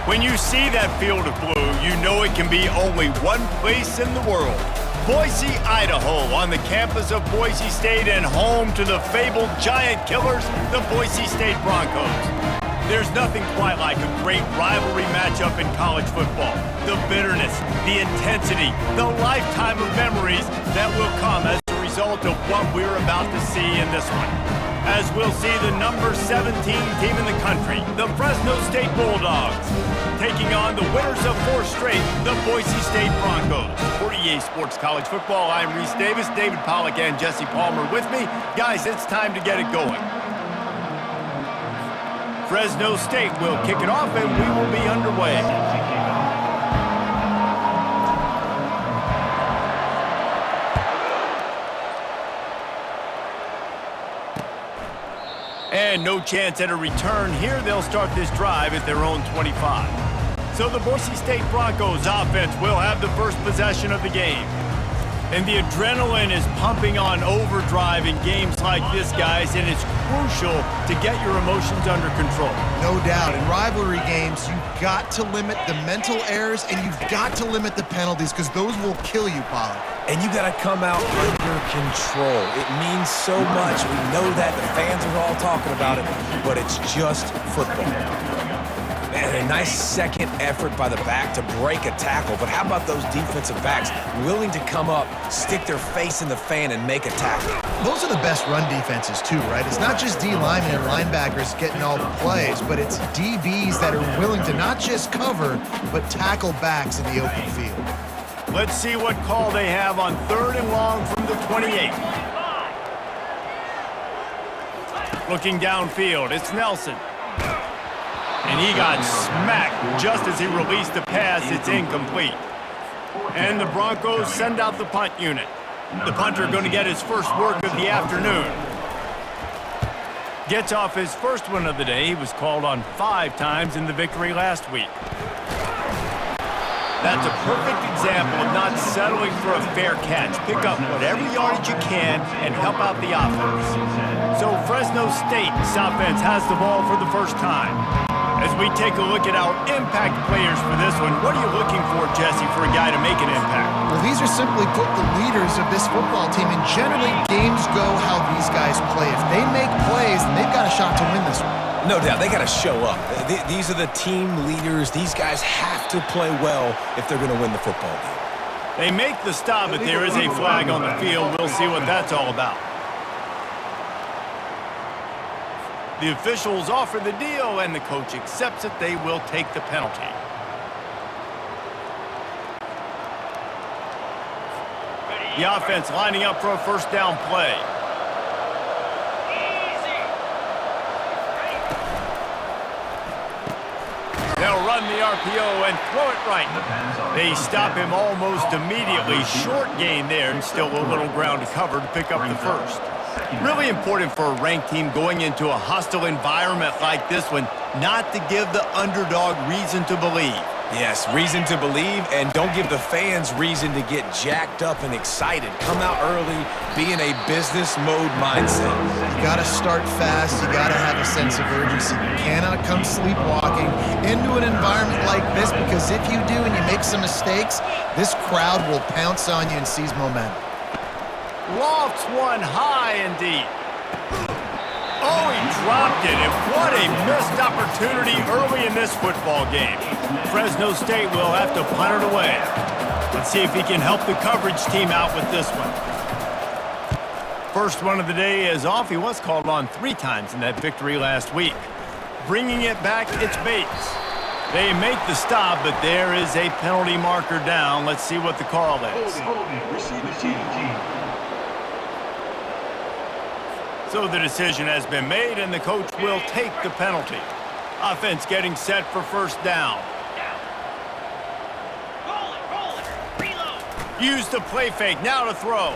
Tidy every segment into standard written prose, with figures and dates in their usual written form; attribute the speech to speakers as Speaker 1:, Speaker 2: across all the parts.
Speaker 1: When you see that field of blue, you know it can be only one place in the world. Boise, Idaho, on the campus of Boise State and home to the fabled giant killers, the Boise State Broncos. There's nothing quite like a great rivalry matchup in college football. The bitterness, the intensity, the lifetime of memories that will come as a result of what we're about to see in this one. As we'll see the number 17 team in the country, the Fresno State Bulldogs, taking on the winners of 4 straight, the Boise State Broncos. For EA Sports College Football, I'm Reese Davis, David Pollack and Jesse Palmer with me. Guys, it's time to get it going. Fresno State will kick it off and we will be underway. And no chance at a return here. They'll start this drive at their own 25. So the Boise State Broncos offense will have the first possession of the game. And the adrenaline is pumping on overdrive in games like this, guys, and it's crucial to get your emotions under control.
Speaker 2: No doubt. In rivalry games, you've got to limit the mental errors and you've got to limit the penalties because those will kill you, Pollard.
Speaker 3: And you got to come out under control. It means so much. We know that. The fans are all talking about it, but it's just football. Man, a nice second effort by the back to break a tackle, but how about those defensive backs willing to come up, stick their face in the fan, and make a tackle?
Speaker 2: Those are the best run defenses too, right? It's not just D linemen and linebackers getting all the plays, but it's DBs that are willing to not just cover, but tackle backs in the open field.
Speaker 1: Let's see what call they have on 3rd and long from the 28. Looking downfield, it's Nelson. And he got smacked just as he released the pass. It's incomplete. And the Broncos send out the punt unit. The punter going to get his first work of the afternoon. Gets off his first one of the day. He was called on 5 times in the victory last week. That's a perfect example of not settling for a fair catch. Pick up whatever yardage you can and help out the offense. So Fresno State's offense has the ball for the first time. As we take a look at our impact players for this one, what are you looking for, Jesse, for a guy to make an impact?
Speaker 2: Well, these are simply put the leaders of this football team, and generally games go how these guys play. If they make plays, then they've got a shot to win this one.
Speaker 3: No doubt, they got to show up. These are the team leaders. These guys have to play well if they're going to win the football game.
Speaker 1: They make the stop, but there is a flag on the field. We'll see what that's all about. The officials offer the deal, and the coach accepts it. They will take the penalty. The offense lining up for a first down play. They'll run the RPO and throw it right. They stop him almost immediately. Short gain there, and still a little ground to cover to pick up the first. Really important for a ranked team going into a hostile environment like this one, not to give the underdog reason to believe.
Speaker 3: Yes, reason to believe, and don't give the fans reason to get jacked up and excited. Come out early, be in a business mode mindset.
Speaker 2: You got to start fast. You got to have a sense of urgency. You cannot come sleepwalking into an environment like this, because if you do and you make some mistakes, this crowd will pounce on you and seize momentum.
Speaker 1: Lofts one high and deep. Oh, he dropped it, and what a missed opportunity early in this football game. Fresno State will have to punt it away. Let's see if he can help the coverage team out with this one. First one of the day is off. He was called on 3 times in that victory last week. Bringing it back, it's Bates. They make the stop, but there is a penalty marker down. Let's see what the call is. So the decision has been made, and the coach will take the penalty. Offense getting set for first down. Use the play fake, now to throw.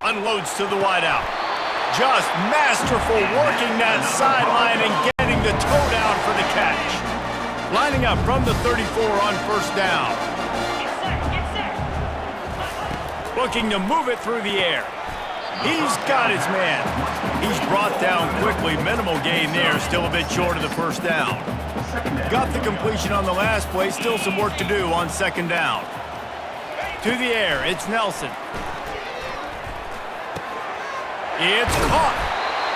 Speaker 1: Unloads to the wideout. Just masterful working that sideline and getting the toe down for the catch. Lining up from the 34 on first down. Looking to move it through the air. He's got his man. He's brought down quickly. Minimal gain there, still a bit short of the first down. Got the completion on the last play. Still some work to do on second down. To the air, it's Nelson. It's caught.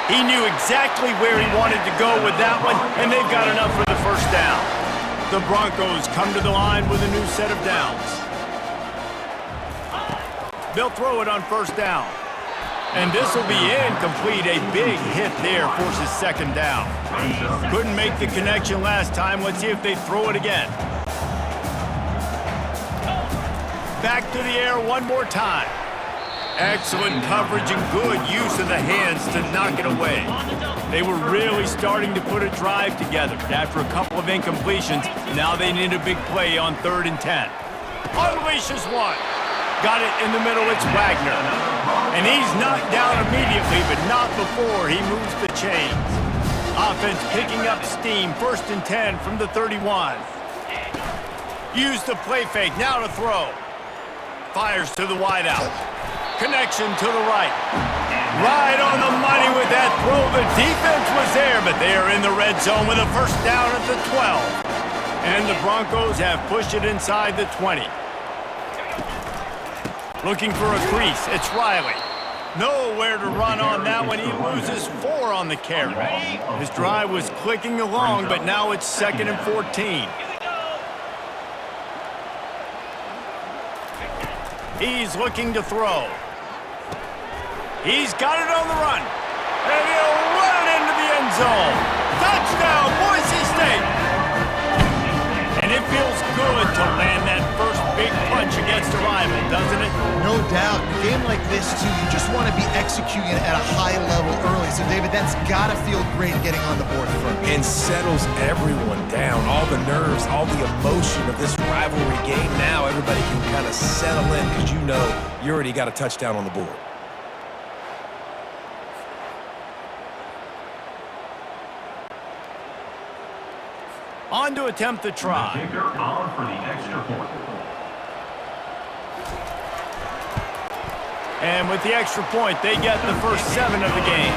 Speaker 1: He knew exactly where he wanted to go with that one, and they've got enough for the first down. The Broncos come to the line with a new set of downs. They'll throw it on first down. And this will be incomplete. A big hit there forces second down. Couldn't make the connection last time. Let's see if they throw it again. Back to the air one more time. Excellent coverage and good use of the hands to knock it away. They were really starting to put a drive together. After a couple of incompletions, now they need a big play on 3rd and 10. Unleashes one. Got it in the middle, it's Wagner. And he's knocked down immediately, but not before he moves the chains. Offense picking up steam, 1st and 10 from the 31. Use the play fake, now to throw. Fires to the wideout. Connection to the right. Right on the money with that throw. The defense was there, but they are in the red zone with a first down at the 12. And the Broncos have pushed it inside the 20. Looking for a crease, it's Riley. Nowhere to run on that one. He loses 4 on the carry. His drive was clicking along, but now it's 2nd and 14. He's looking to throw. He's got it on the run. And he'll run it into the end zone. Touchdown, Boise State. And it feels good to land that first big punch against a rival, doesn't it?
Speaker 2: No doubt. A game like this, too, you just want to be executing it at a high level early. So, David, that's got to feel great getting on the board front.
Speaker 3: And settles everyone down. All the nerves, all the emotion of this rivalry game. Now everybody can kind of settle in because you know you already got a touchdown on the board.
Speaker 1: On to attempt the try.
Speaker 4: Kicker on for the extra point.
Speaker 1: And with the extra point, they get the first 7 of the game.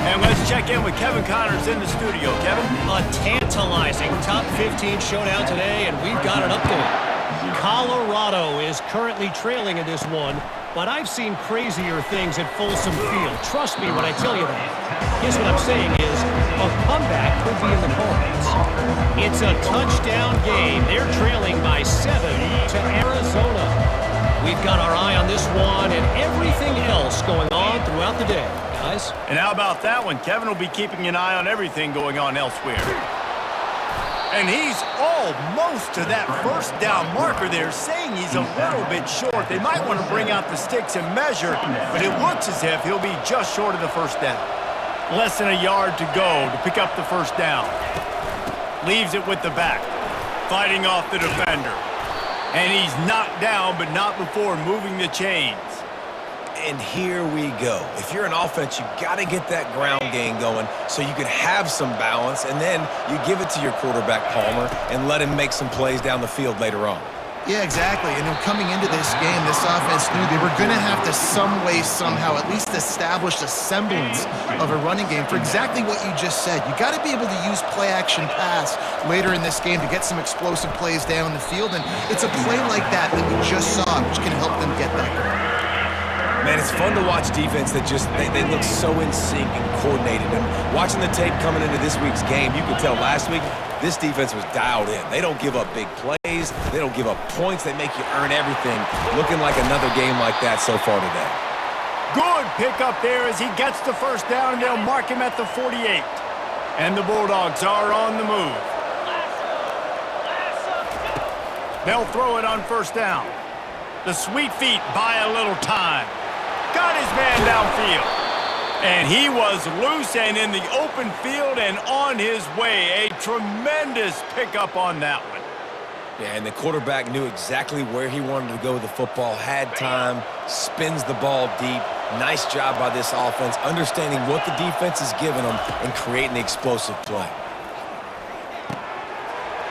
Speaker 1: And let's check in with Kevin Connors in the studio. Kevin?
Speaker 5: A tantalizing top 15 showdown today, and we've got an update. Colorado is currently trailing in this one, but I've seen crazier things at Folsom Field. Trust me when I tell you that. Guess what I'm saying is a comeback could be in the cards. It's a touchdown game. They're trailing by 7 to Arizona. We've got our eye on this one and everything else going on throughout the day, guys.
Speaker 1: And how about that one? Kevin will be keeping an eye on everything going on elsewhere. And he's almost to that first down marker there, saying he's a little bit short. They might want to bring out the sticks and measure, but it looks as if he'll be just short of the first down. Less than a yard to go to pick up the first down. Leaves it with the back, fighting off the defender. And he's knocked down, but not before moving the chains.
Speaker 3: And here we go. If you're an offense, you got to get that ground game going so you can have some balance, and then you give it to your quarterback, Palmer, and let him make some plays down the field later on.
Speaker 2: Yeah, exactly. And then coming into this game, this offense knew they were going to have to some way, somehow, at least establish a semblance of a running game for exactly what you just said. You got to be able to use play-action pass later in this game to get some explosive plays down the field, and it's a play like that that we just saw, which can help them get that going.
Speaker 3: Man, it's fun to watch defense that just, they look so in sync and coordinated. And watching the tape coming into this week's game, you could tell last week, this defense was dialed in. They don't give up big plays. They don't give up points. They make you earn everything. Looking like another game like that so far today.
Speaker 1: Good pickup there as he gets the first down, and they'll mark him at the 48. And the Bulldogs are on the move. They'll throw it on first down. The sweet feet buy a little time. Got his man downfield. And he was loose and in the open field and on his way. A tremendous pickup on that one.
Speaker 3: Yeah, and the quarterback knew exactly where he wanted to go with the football, had time, spins the ball deep. Nice job by this offense, understanding what the defense is giving them and creating the explosive play.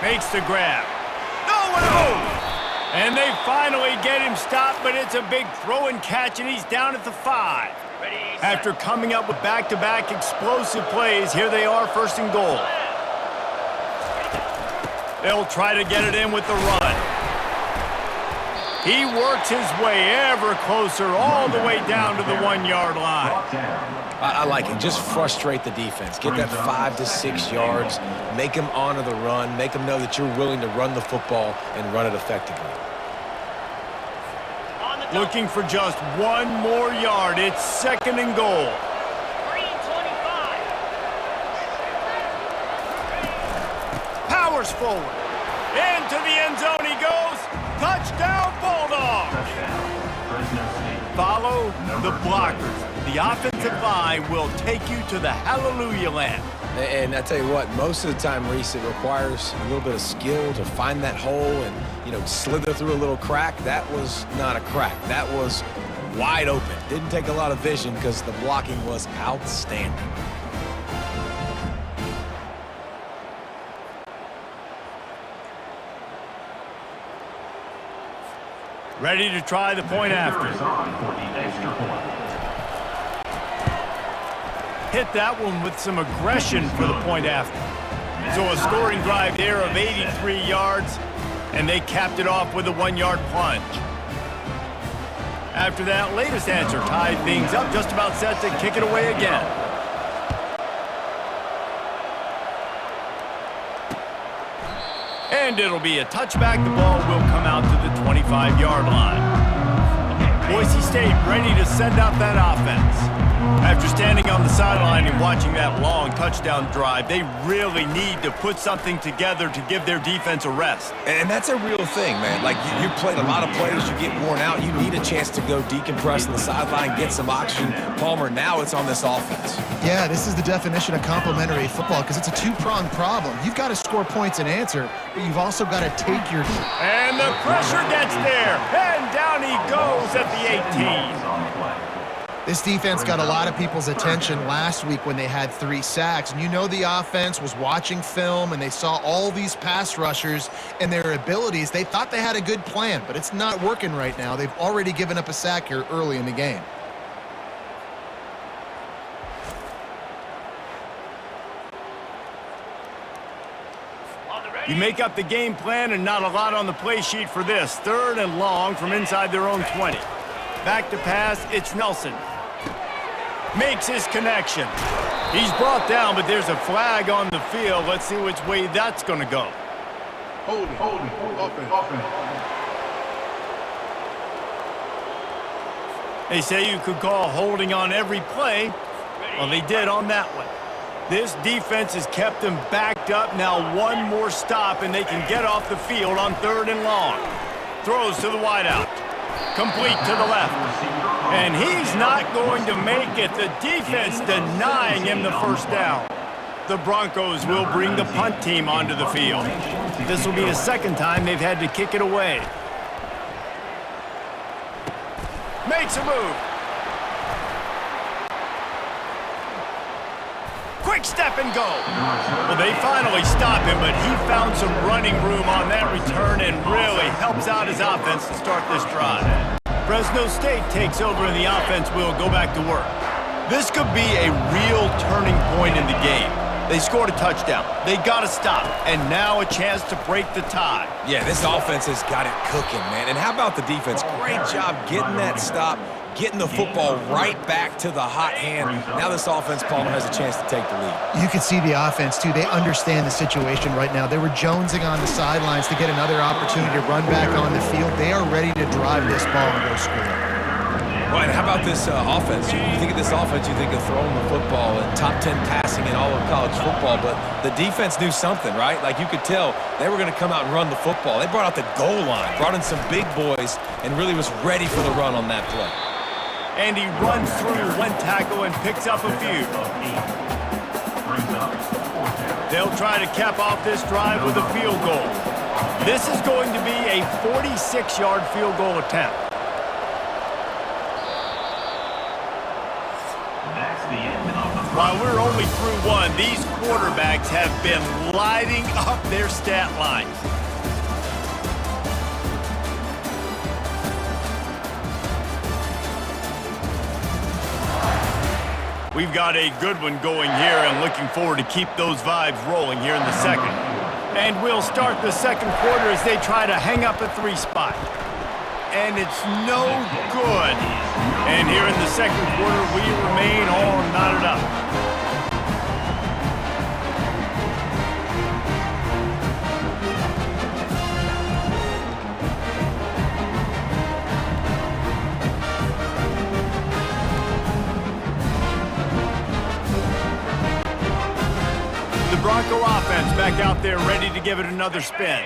Speaker 1: Makes the grab. Nowhere to move. And they finally get him stopped, but it's a big throw and catch, and he's down at the 5. After coming up with back-to-back explosive plays, here they are, 1st and goal. They'll try to get it in with the run. He works his way ever closer all the way down to the 1-yard line.
Speaker 3: I like it. Just frustrate the defense. Get that 5 to 6 yards. Make them honor the run. Make them know that you're willing to run the football and run it effectively.
Speaker 1: Looking for just one more yard. It's 2nd and goal. Powers forward. Into the end zone he goes. Touchdown, Bulldogs. Follow the blockers. The offensive line will take you to the hallelujah land.
Speaker 3: And I tell you what, most of the time, Reese, it requires a little bit of skill to find that hole and, slither through a little crack. That was not a crack. That was wide open. Didn't take a lot of vision because the blocking was outstanding.
Speaker 1: Ready to try the point after. Hit that one with some aggression for the point after. So a scoring drive there of 83 yards, and they capped it off with a 1-yard plunge. After that latest answer tied things up, just about set to kick it away again. And it'll be a touchback. The ball will come out to the 25-yard line. Boise State ready to send out that offense. After standing on the sideline and watching that long touchdown drive, they really need to put something together to give their defense a rest.
Speaker 3: And that's a real thing, man. Like, you played a lot of plays, you get worn out. You need a chance to go decompress on the sideline, get some oxygen. Palmer, now it's on this offense.
Speaker 2: Yeah, this is the definition of complementary football because it's a two-pronged problem. You've got to score points and answer, but you've also got to take your...
Speaker 1: And the pressure gets there, and down he goes at the 18.
Speaker 2: This defense got a lot of people's attention last week when they had 3 sacks. And the offense was watching film and they saw all these pass rushers and their abilities. They thought they had a good plan, but it's not working right now. They've already given up a sack here early in the game.
Speaker 1: You make up the game plan and not a lot on the play sheet for this. 3rd and long from inside their own 20. Back to pass, it's Nelson. Makes his connection. He's brought down, but there's a flag on the field. Let's see which way that's going to go.
Speaker 6: Holding, offense.
Speaker 1: They say you could call holding on every play. Well, they did on that one. This defense has kept them backed up. Now one more stop, and they can get off the field on 3rd and long. Throws to the wideout. Complete to the left. And he's not going to make it. The defense denying him the first down. The Broncos will bring the punt team onto the field. This will be the 2nd time they've had to kick it away. Makes a move. Quick step and go. Well, they finally stop him, but he found some running room on that return and really helps out his offense to start this drive. Fresno State takes over and the offense will go back to work. This could be a real turning point in the game. They scored a touchdown. They got to stop. And now a chance to break the tie.
Speaker 3: Yeah, this offense has got it cooking, man. And how about the defense? Great job getting that stop, getting the football right back to the hot hand. Now this offense, Palmer, has a chance to take the lead.
Speaker 2: You can see the offense, too. They understand the situation right now. They were jonesing on the sidelines to get another opportunity to run back on the field. They are ready to drive this ball and go score.
Speaker 3: Well, and how about this offense? You think of this offense, you think of throwing the football and top 10 passing in all of college football, but the defense knew something, right? Like, you could tell they were going to come out and run the football. They brought out the goal line, brought in some big boys, and really was ready for the run on that play.
Speaker 1: And he runs through one tackle and picks up a few. They'll try to cap off this drive with a field goal. This is going to be a 46-yard field goal attempt. While we're only through one, these quarterbacks have been lighting up their stat lines. We've got a good one going here and looking forward to keep those vibes rolling here in the 2nd. And we'll start the second quarter as they try to hang up a 3 spot. And it's no good. And here in the second quarter, we remain all knotted up. The Bronco offense back out there ready to give it another spin.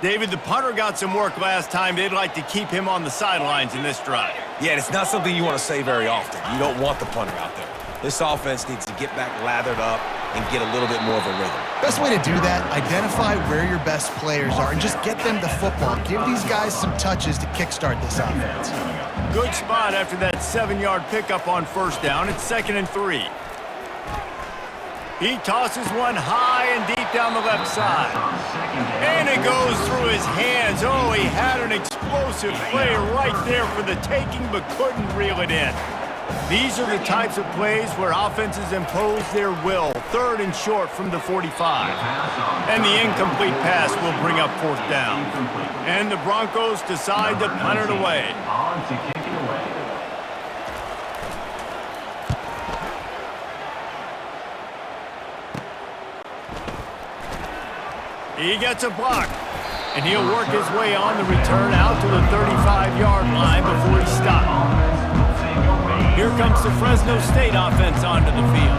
Speaker 1: David, the punter got some work last time. They'd like to keep him on the sidelines in this drive.
Speaker 3: Yeah, and it's not something you want to say very often. You don't want the punter out there. This offense needs to get back lathered up and get a little bit more of a rhythm.
Speaker 2: Best way to do that, identify where your best players are and just get them the football. Give these guys some touches to kickstart this offense.
Speaker 1: Good spot after that 7-yard pickup on first down. It's 2nd and 3. He tosses one high and deep down the left side. And it goes through his hands. Oh, he had an explosive play right there for the taking, but couldn't reel it in. These are the types of plays where offenses impose their will. 3rd and short from the 45. And the incomplete pass will bring up 4th down. And the Broncos decide to punt it away.
Speaker 4: On to kick it away.
Speaker 1: He gets a block, and he'll work his way on the return out to the 35-yard line before he stops. Here comes the Fresno State offense onto the field.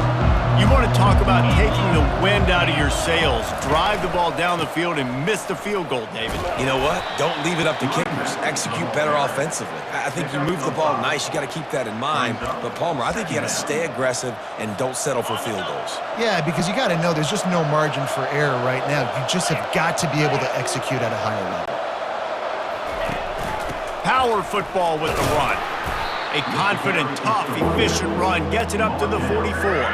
Speaker 1: You want to talk about taking the wind out of your sails. Drive the ball down the field and miss the field goal, David.
Speaker 3: You know what? Don't leave it up to kickers. Execute better offensively. I think you move the ball nice. You got to keep that in mind. But, Palmer, I think you got to stay aggressive and don't settle for field goals.
Speaker 2: Yeah, because you got to know there's just no margin for error right now. You just have got to be able to execute at a higher level.
Speaker 1: Power football with the run. A confident, tough, efficient run gets it up to the 44.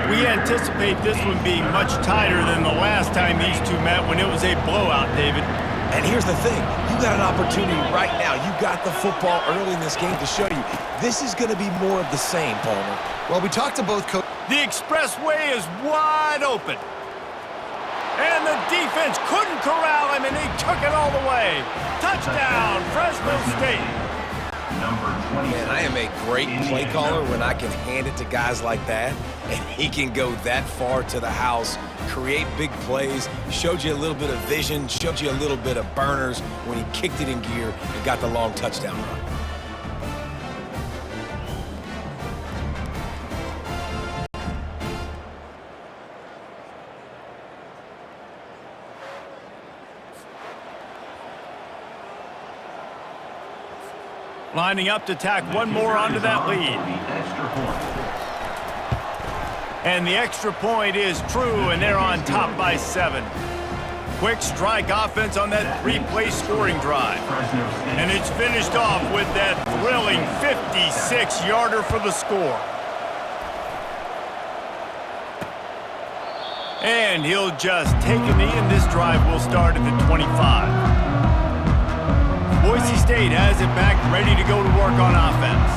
Speaker 1: We anticipate this one being much tighter than the last time these two met when it was a blowout, David.
Speaker 3: And here's the thing. You got an opportunity right now. You got the football early in this game to show you. This is going to be more of the same, Palmer.
Speaker 2: Well, we talked to both coaches.
Speaker 1: The expressway is wide open. And the defense couldn't corral him, and he took it all the way. Touchdown, Fresno State.
Speaker 3: Man, I am a great play caller when I can hand it to guys like that, and he can go that far to the house, create big plays, showed you a little bit of vision, showed you a little bit of burners when he kicked it in gear and got the long touchdown run.
Speaker 1: Lining up to tack one more onto that lead. And the extra point is true, and they're on top by 7. Quick strike offense on that 3-play scoring drive. And it's finished off with that thrilling 56-yarder for the score. And he'll just take a knee, and this drive will start at the 25. Boise State has it back, ready to go to work on offense.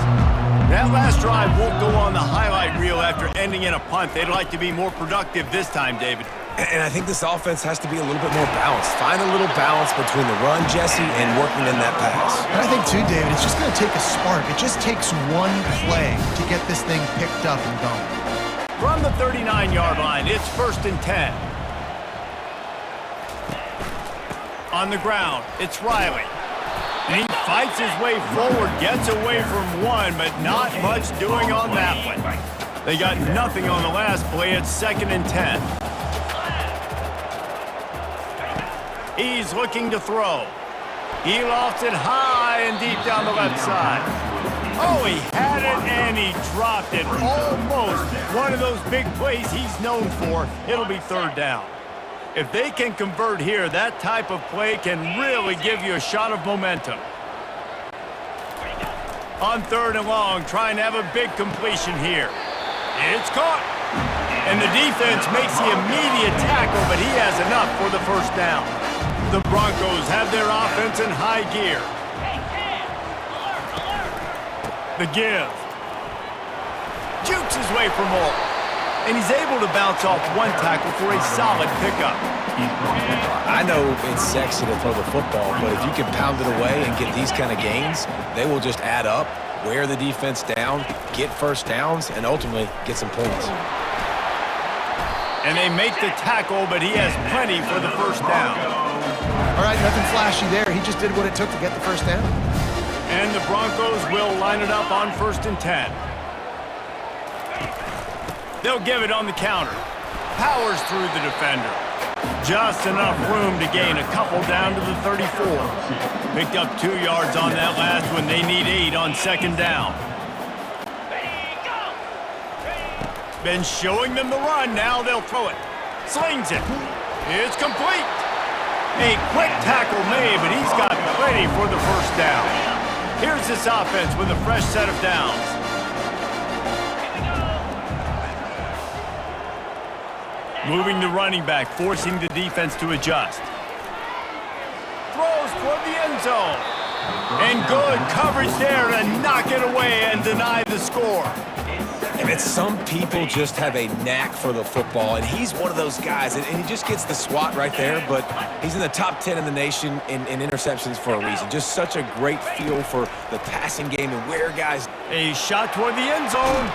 Speaker 1: That last drive won't go on the highlight reel after ending in a punt. They'd like to be more productive this time, David.
Speaker 3: And I think this offense has to be a little bit more balanced. Find a little balance between the run, Jesse, and working in that pass.
Speaker 2: And I think, too, David, it's just going to take a spark. It just takes one play to get this thing picked up and going.
Speaker 1: From the 39-yard line, it's 1st and 10. On the ground, it's Riley. And he fights his way forward, gets away from one, but not much doing on that one. They got nothing on the last play. It's 2nd and 10. He's looking to throw. He lofts it high and deep down the left side. Oh, he had it and he dropped it. Almost one of those big plays he's known for. It'll be 3rd down. If they can convert here, that type of play can really give you a shot of momentum. On 3rd and long, trying to have a big completion here. It's caught. And the defense makes the immediate tackle, but he has enough for the 1st down. The Broncos have their offense in high gear. The give. Jukes his way for more. and he's able to bounce off one tackle for a solid pickup.
Speaker 3: I know it's sexy to throw the football, but if you can pound it away and get these kind of gains, they will just add up, wear the defense down, get first downs, and ultimately get some points.
Speaker 1: And they make the tackle, but he has plenty for the first down.
Speaker 2: All right, nothing flashy there. He just did what it took to get the first down.
Speaker 1: And the Broncos will line it up on 1st and 10. They'll give it on the counter. Powers through the defender. Just enough room to gain a couple down to the 34. Picked up 2 yards on that last one. They need 8 on 2nd down. Been showing them the run. Now they'll throw it. Slings it. It's complete. A quick tackle made, but he's got plenty for the first down. Here's this offense with a fresh set of downs. Moving the running back, forcing the defense to adjust. Throws toward the end zone. And good coverage there to knock it away and deny the score.
Speaker 3: And it's some people just have a knack for the football, and he's one of those guys, and he just gets the swat right there, but he's in the top 10 in the nation in interceptions for a reason. Just such a great feel for the passing game and where guys...
Speaker 1: A shot toward the end zone.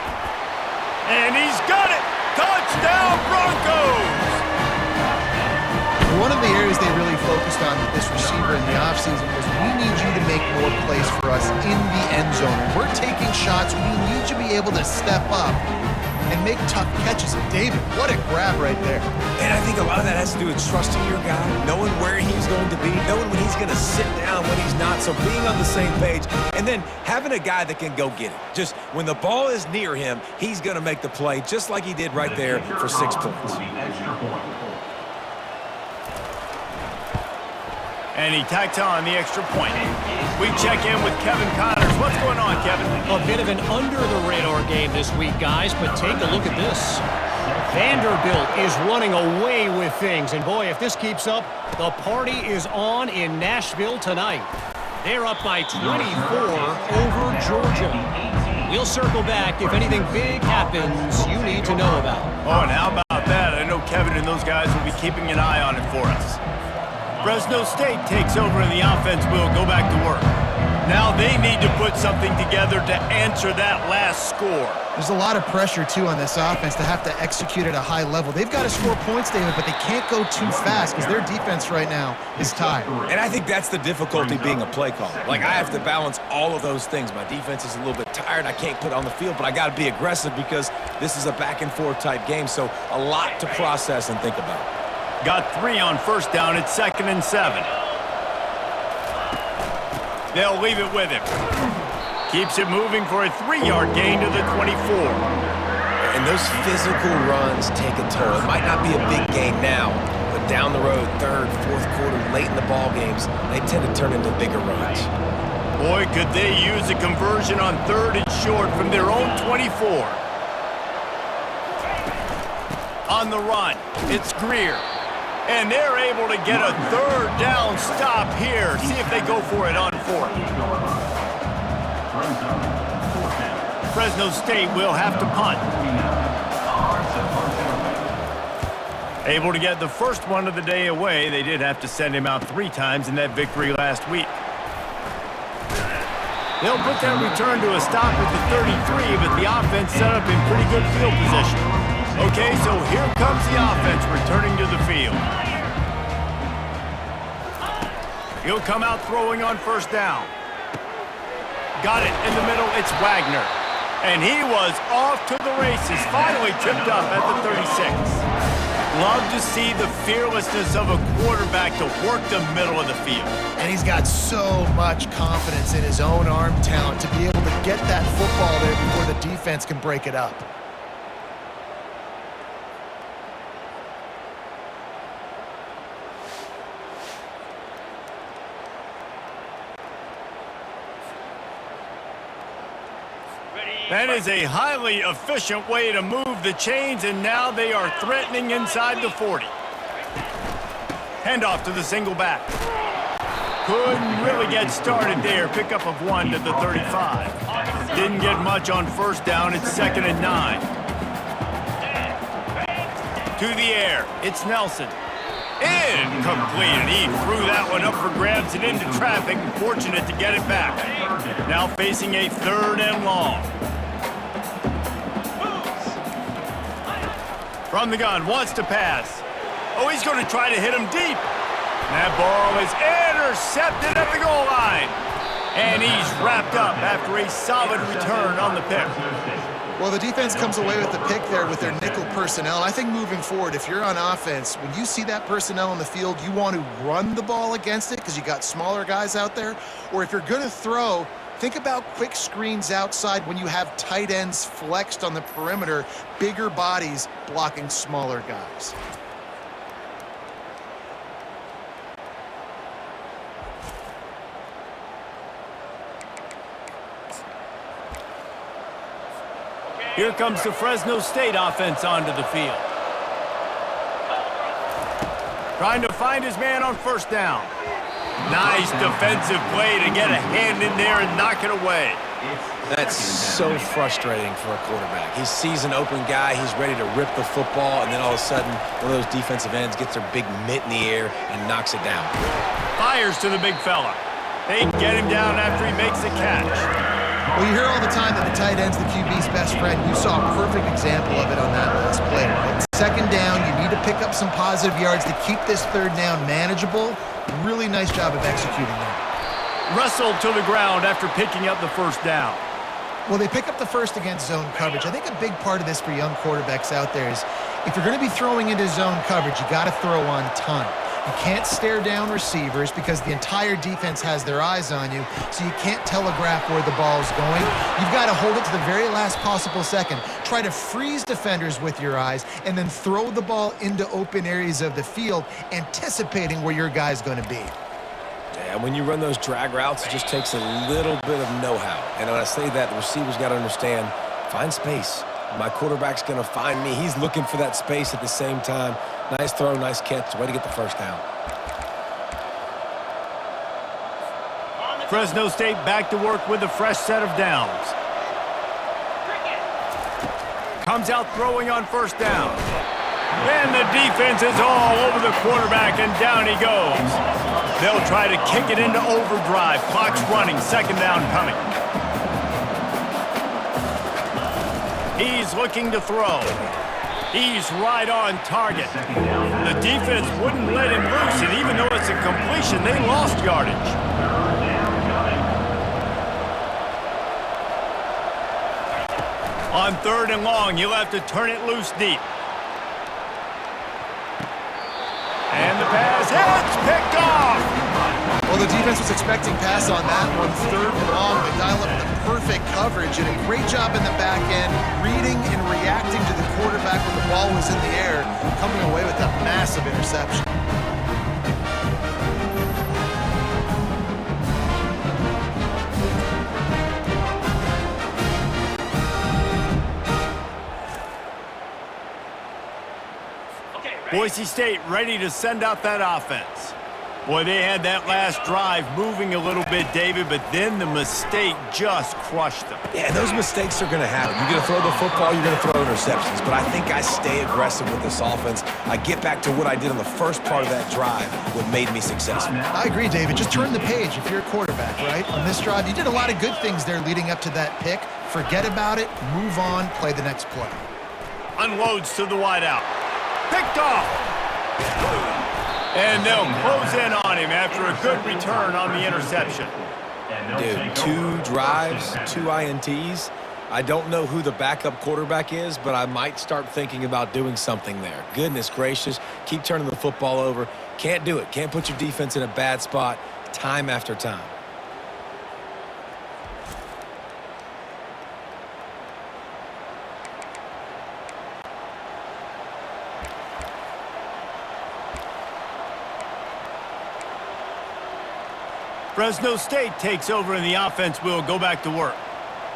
Speaker 1: And he's got it. Touchdown, Broncos!
Speaker 2: One of the areas they really focused on with this receiver in the offseason was we need you to make more plays for us in the end zone. When we're taking shots, we need you to be able to step up and make tough catches. And David, what a grab right there.
Speaker 3: And I think a lot of that has to do with trusting your guy, knowing where he's going to be, knowing when he's going to sit down, when he's not, so being on the same page, and then having a guy that can go get it. Just when the ball is near him, he's going to make the play, just like he did right there for 6 points.
Speaker 1: And he tacks on the extra point. We check in with Kevin Connors. What's going on, Kevin?
Speaker 5: A bit of an under-the-radar game this week, guys, but take a look at this. Vanderbilt is running away with things, and boy, if this keeps up, the party is on in Nashville tonight. They're up by 24 over Georgia. We'll circle back if anything big happens you need to know about.
Speaker 1: Oh, and how about that? I know Kevin and those guys will be keeping an eye on it for us. Fresno State takes over and the offense will go back to work. Now they need to put something together to answer that last score.
Speaker 2: There's a lot of pressure, too, on this offense to have to execute at a high level. They've got to score points, David, but they can't go too fast because their defense right now is tired.
Speaker 3: And I think that's the difficulty being a play caller. Like, I have to balance all of those things. My defense is a little bit tired. I can't put it on the field, but I got to be aggressive because this is a back-and-forth type game, so a lot to process and think about.
Speaker 1: Got 3 on 1st down. It's 2nd and 7. They'll leave it with him. Keeps it moving for a 3-yard gain to the 24.
Speaker 3: And those physical runs take a toll. It might not be a big gain now, but down the road, 3rd, 4th quarter, late in the ball games, they tend to turn into bigger runs.
Speaker 1: Boy, could they use a conversion on 3rd and short from their own 24. On the run, it's Greer. And they're able to get a 3rd down stop here. See if they go for it on 4th. Fresno State will have to punt. Able to get the first one of the day away. They did have to send him out 3 times in that victory last week. They'll put that return to a stop at the 33, but the offense set up in pretty good field position. Okay, so here comes the offense returning to the field. He'll come out throwing on 1st down. Got it in the middle, it's Wagner. And he was off to the races, finally tripped up at the 36. Love to see the fearlessness of a quarterback to work the middle of the field.
Speaker 2: And he's got so much confidence in his own arm talent to be able to get that football there before the defense can break it up.
Speaker 1: That is a highly efficient way to move the chains, and now they are threatening inside the 40. Handoff to the single back. Couldn't really get started there. Pickup of 1 to the 35. Didn't get much on 1st down. It's 2nd and 9. To the air. It's Nelson. Incomplete, and he threw that one up for grabs and into traffic. Fortunate to get it back. Now facing a 3rd and long. From the gun, wants to pass. Oh, he's going to try to hit him deep. That ball is intercepted at the goal line. And he's wrapped up after a solid return on the pick.
Speaker 2: Well, the defense comes away with the pick there with their nickel personnel. And I think moving forward, if you're on offense, when you see that personnel on the field, you want to run the ball against it because you got smaller guys out there. Or if you're going to throw, think about quick screens outside when you have tight ends flexed on the perimeter, bigger bodies blocking smaller guys.
Speaker 1: Here comes the Fresno State offense onto the field. Trying to find his man on 1st down. Nice defensive play to get a hand in there and knock it away.
Speaker 3: That's so frustrating for a quarterback. He sees an open guy, he's ready to rip the football, and then all of a sudden, one of those defensive ends gets their big mitt in the air and knocks it down.
Speaker 1: Fires to the big fella. They get him down after he makes the catch.
Speaker 2: Well, you hear all the time that the tight end's the QB's best friend. You saw a perfect example of it on that last play. Right? 2nd down, you need to pick up some positive yards to keep this 3rd down manageable. Really nice job of executing that.
Speaker 1: Wrestled to the ground after picking up the 1st down.
Speaker 2: Well, they pick up the 1st against zone coverage. I think a big part of this for young quarterbacks out there is if you're going to be throwing into zone coverage, you got to throw on time. You can't stare down receivers because the entire defense has their eyes on you, so you can't telegraph where the ball's going. You've got to hold it to the very last possible second. Try to freeze defenders with your eyes, and then throw the ball into open areas of the field, anticipating where your guy's going to be.
Speaker 3: Yeah, when you run those drag routes, it just takes a little bit of know-how. And when I say that, the receiver's got to understand, find space. My quarterback's going to find me. He's looking for that space at the same time. Nice throw, nice catch. Way to get the 1st down.
Speaker 1: Fresno State back to work with a fresh set of downs. Comes out throwing on 1st down. And the defense is all over the quarterback, and down he goes. They'll try to kick it into overdrive. Clock's running, 2nd down coming. He's looking to throw. He's right on target. The defense wouldn't let him loose, and even though it's a completion, they lost yardage. On 3rd and long, he'll have to turn it loose deep. And the pass hits, picked off.
Speaker 2: Well, the defense was expecting pass on that one. 3rd and long, they dial up the perfect coverage and a great job in the back end, reading and reacting to the quarterback when the ball was in the air, coming away with a massive interception.
Speaker 1: Boise State ready to send out that offense. Boy, they had that last drive moving a little bit, David, but then the mistake just crushed them.
Speaker 3: Yeah, those mistakes are going to happen. You're going to throw the football, you're going to throw interceptions. But I think I stay aggressive with this offense. I get back to what I did on the first part of that drive, what made me successful.
Speaker 2: I agree, David. Just turn the page if you're a quarterback, right? On this drive, you did a lot of good things there leading up to that pick. Forget about it, move on, play the next play.
Speaker 1: Unloads to the wideout. Picked off. And they'll close in on him after a good return on the interception.
Speaker 3: Dude, 2 drives, 2 INTs. I don't know who the backup quarterback is, but I might start thinking about doing something there. Goodness gracious, keep turning the football over. Can't do it. Can't put your defense in a bad spot time after time.
Speaker 1: Fresno State takes over and the offense will go back to work.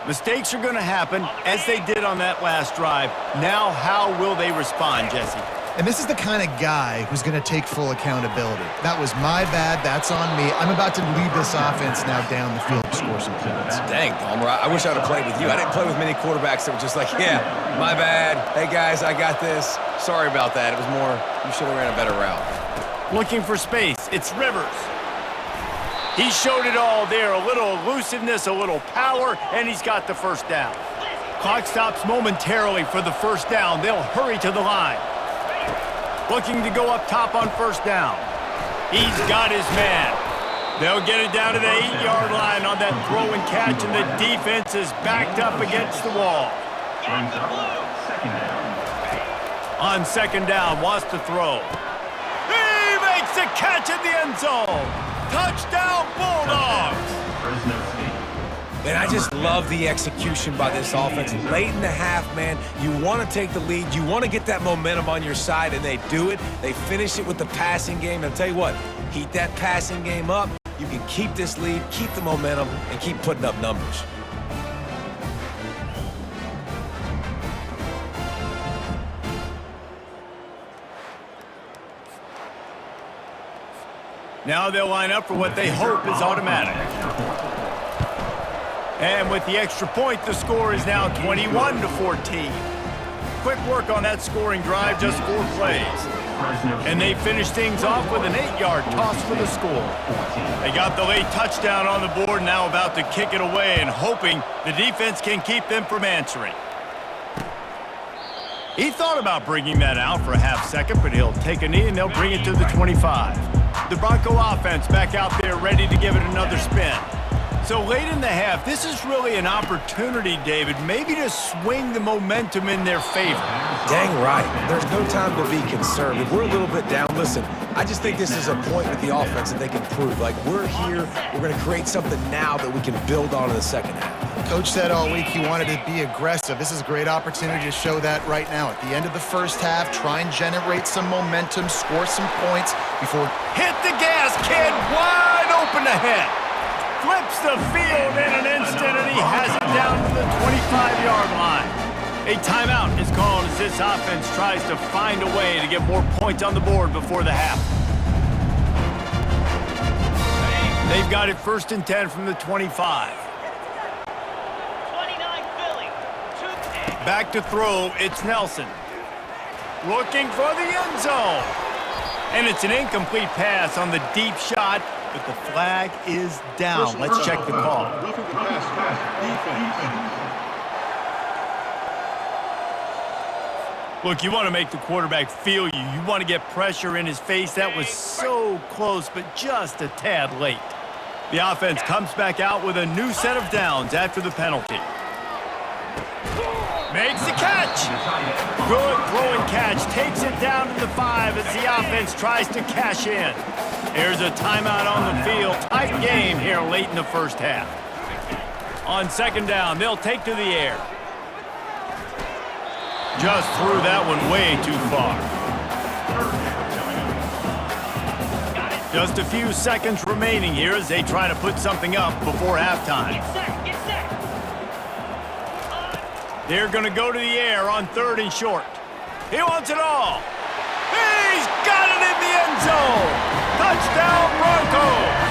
Speaker 1: Mistakes are going to happen as they did on that last drive. Now how will they respond, Jesse?
Speaker 2: And this is the kind of guy who's going to take full accountability. That was my bad. That's on me. I'm about to lead this offense now down the field to score some points.
Speaker 3: Dang, Palmer, I wish I would have played with you. I didn't play with many quarterbacks that were just like, yeah, my bad. Hey, guys, I got this. Sorry about that. It was more, you should have ran a better route.
Speaker 1: Looking for space. It's Rivers. He showed it all there. A little elusiveness, a little power, and he's got the first down. Clock stops momentarily for the first down. They'll hurry to the line. Looking to go up top on first down. He's got his man. They'll get it down to the 8-yard line on that throw and catch, and the defense is backed up against the wall.
Speaker 4: Second down.
Speaker 1: On second down, wants to throw. He makes the catch in the end zone. Touchdown, Bulldogs!
Speaker 4: Fresno State.
Speaker 3: Man, I just love the execution by this offense. Late in the half, man, you want to take the lead. You want to get that momentum on your side, and they do it. They finish it with the passing game. And I'll tell you what, heat that passing game up. You can keep this lead, keep the momentum, and keep putting up numbers.
Speaker 1: Now they'll line up for what they hope is automatic. And with the extra point, the score is now 21-14. Quick work on that scoring drive, just 4 plays. And they finish things off with an 8-yard toss for the score. They got the late touchdown on the board, now about to kick it away and hoping the defense can keep them from answering. He thought about bringing that out for a half second, but he'll take a knee and they'll bring it to the 25. The Bronco offense back out there ready to give it another spin. So late in the half, this is really an opportunity, David, maybe to swing the momentum in their favor.
Speaker 3: Dang right. There's no time to be concerned. If we're a little bit down, listen, I just think this is a point with the offense that they can prove. Like, we're here, we're going to create something now that we can build on in the second half.
Speaker 2: Coach said all week he wanted to be aggressive. This is a great opportunity to show that right now. At the end of the first half, try and generate some momentum, score some points before...
Speaker 1: Hit the gas, kid! Wide open ahead! Flips the field in an instant, and he has it down to the 25-yard line. A timeout is called as this offense tries to find a way to get more points on the board before the half. They've got it 1st and 10 from the 25. Back to throw, it's Nelson. Looking for the end zone. And it's an incomplete pass on the deep shot, but the flag is down. Let's check the call. Look, you want to make the quarterback feel you. You want to get pressure in his face. That was so close, but just a tad late. The offense comes back out with a new set of downs after the penalty. Makes the catch. Good throw and catch. Takes it down to the 5 as the offense tries to cash in. There's a timeout on the field. Tight game here late in the first half. On second down, they'll take to the air. Just threw that one way too far. Just a few seconds remaining here as they try to put something up before halftime. They're going to go to the air on 3rd and short. He wants it all. He's got it in the end zone. Touchdown, Broncos.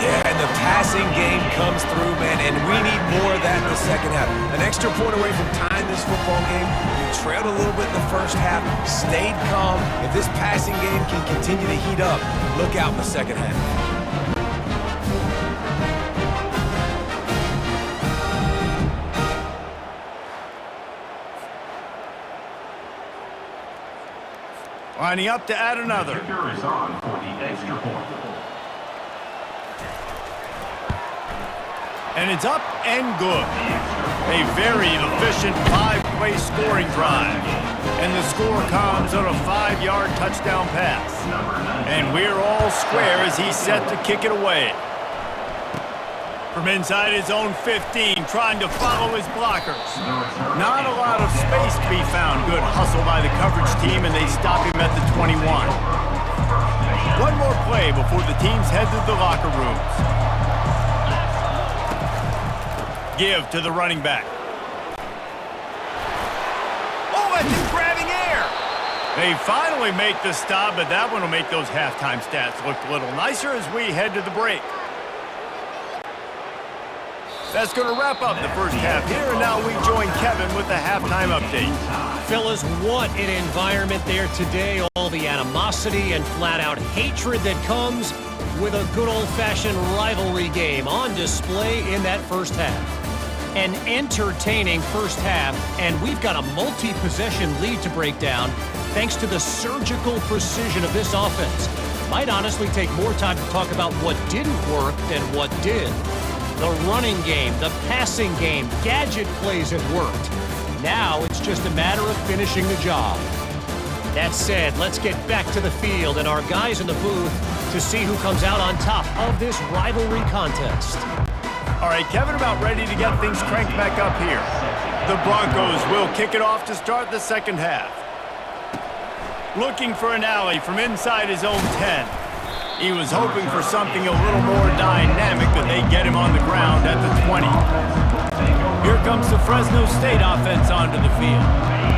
Speaker 3: Yeah, and the passing game comes through, man, and we need more of that in the second half. An extra point away from tying this football game. You trailed a little bit in the first half, stayed calm. If this passing game can continue to heat up, look out in the second half.
Speaker 1: Lining up to add another.
Speaker 4: Kicker is on for the extra point.
Speaker 1: And it's up and good. A very efficient 5-play scoring drive. And the score comes on a 5-yard touchdown pass. And we're all square as he's set to kick it away. From inside his own 15, trying to follow his blockers. Not a lot of space to be found. Good hustle by the coverage team, and they stop him at the 21. One more play before the teams head to the locker rooms. Give to the running back. Oh, that's him grabbing air. They finally make the stop, but that one will make those halftime stats look a little nicer as we head to the break. That's going to wrap up the first half here, and now we join Kevin with the halftime update.
Speaker 5: Fellas, what an environment there today. All the animosity and flat-out hatred that comes with a good old-fashioned rivalry game on display in that first half. An entertaining first half, and we've got a multi-possession lead to break down thanks to the surgical precision of this offense. Might honestly take more time to talk about what didn't work than what did. The running game, the passing game, gadget plays have worked. Now it's just a matter of finishing the job. That said, let's get back to the field and our guys in the booth to see who comes out on top of this rivalry contest.
Speaker 1: All right, Kevin, about ready to get things cranked back up here. The Broncos will kick it off to start the second half. Looking for an alley from inside his own 10. He was hoping for something a little more dynamic, but they get him on the ground at the 20. Here comes the Fresno State offense onto the field.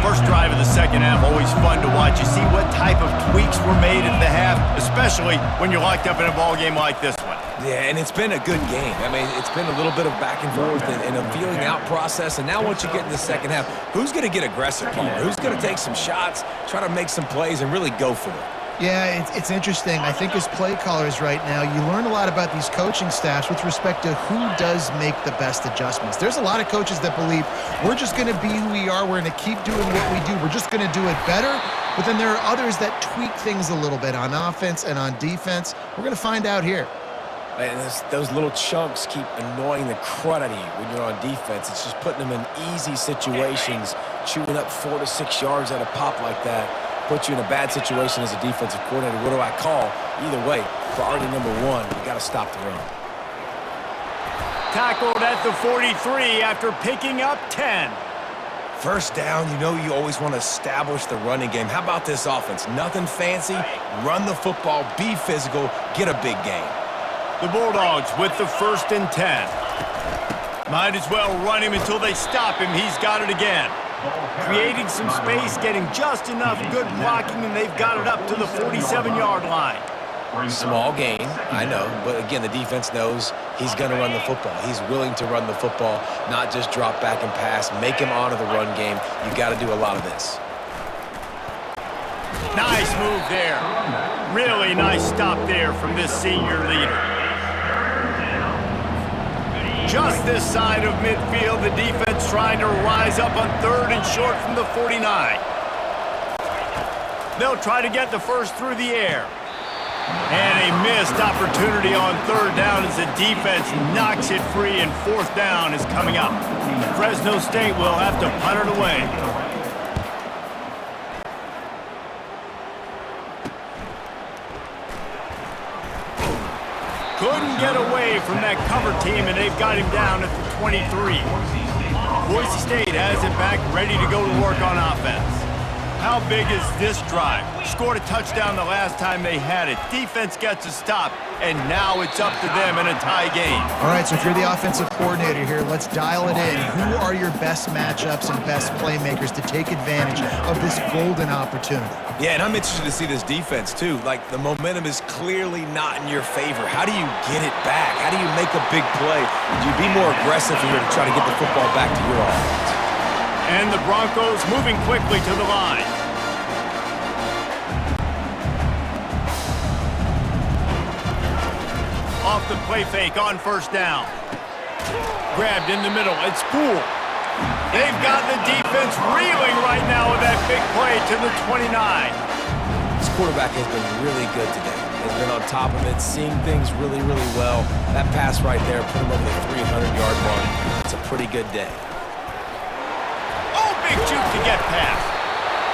Speaker 1: First drive of the second half, always fun to watch. You see what type of tweaks were made at the half, especially when you're locked up in a ball game like this one.
Speaker 3: Yeah, and it's been a good game. I mean, it's been a little bit of back and forth and a feeling out process. And now once you get in the second half, who's going to get aggressive, Palmer? Who's going to take some shots, try to make some plays, and really go for it?
Speaker 2: Yeah, it's interesting. I think as play callers right now, you learn a lot about these coaching staffs with respect to who does make the best adjustments. There's a lot of coaches that believe we're just going to be who we are. We're going to keep doing what we do. We're just going to do it better. But then there are others that tweak things a little bit on offense and on defense. We're going to find out here.
Speaker 3: And those little chunks keep annoying the crud out of you when you're on defense. It's just putting them in easy situations, chewing up 4 to 6 yards at a pop like that. Put you in a bad situation as a defensive coordinator. What do I call? Either way, priority number one, we got to stop the run.
Speaker 1: Tackled at the 43 after picking up 10.
Speaker 3: First down, you know you always want to establish the running game. How about this offense? Nothing fancy. Run the football, be physical, get a big gain.
Speaker 1: The Bulldogs with the 1st and 10. Might as well run him until they stop him. He's got it again. Creating some space, getting just enough good blocking, and they've got it up to the 47-yard line.
Speaker 3: Small gain, I know, but again, the defense knows he's going to run the football. He's willing to run the football, not just drop back and pass, make him honor the run game. You got to do a lot of this.
Speaker 1: Nice move there. Really nice stop there from this senior leader. Just this side of midfield, the defense trying to rise up on 3rd and short from the 49. They'll try to get the first through the air. And a missed opportunity on 3rd down as the defense knocks it free, and 4th down is coming up. Fresno State will have to punt it away. Couldn't get away from that cover team, and they've got him down at the 23. Boise State has it back, ready to go to work on offense. How big is this drive? Scored a touchdown the last time they had it. Defense gets a stop, and now it's up to them in a tie game.
Speaker 2: All right, so if you're the offensive coordinator here, let's dial it in. Who are your best matchups and best playmakers to take advantage of this golden opportunity?
Speaker 3: Yeah, and I'm interested to see this defense, too. Like, the momentum is clearly not in your favor. How do you get it back? How do you make a big play? Do you be more aggressive here to try to get the football back to your offense?
Speaker 1: And the Broncos moving quickly to the line. Off the play fake on 1st down. Grabbed in the middle. It's Poole. They've got the defense reeling right now with that big play to the 29.
Speaker 3: This quarterback has been really good today. Has been on top of it, seeing things really, really well. That pass right there put him over the 300-yard mark. It's a pretty good day.
Speaker 1: Oh, big juke to get past.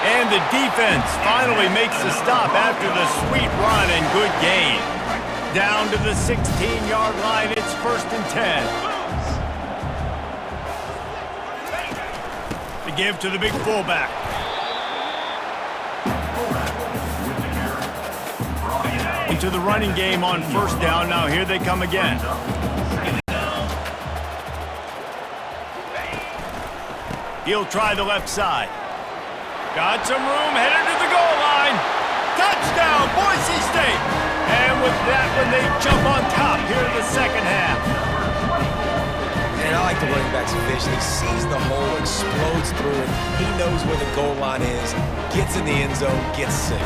Speaker 1: And the defense finally makes the stop after the sweet run and good gain. Down to the 16-yard line, it's 1st and 10. The give to the big fullback. Into the running game on 1st down. Now here they come again. He'll try the left side. Got some room, headed to the goal Touchdown, Boise State! And with that one, they jump on top here in the second half.
Speaker 3: And I like the running back's vision. He sees the hole, explodes through it. He knows where the goal line is, gets in the end zone, gets 6.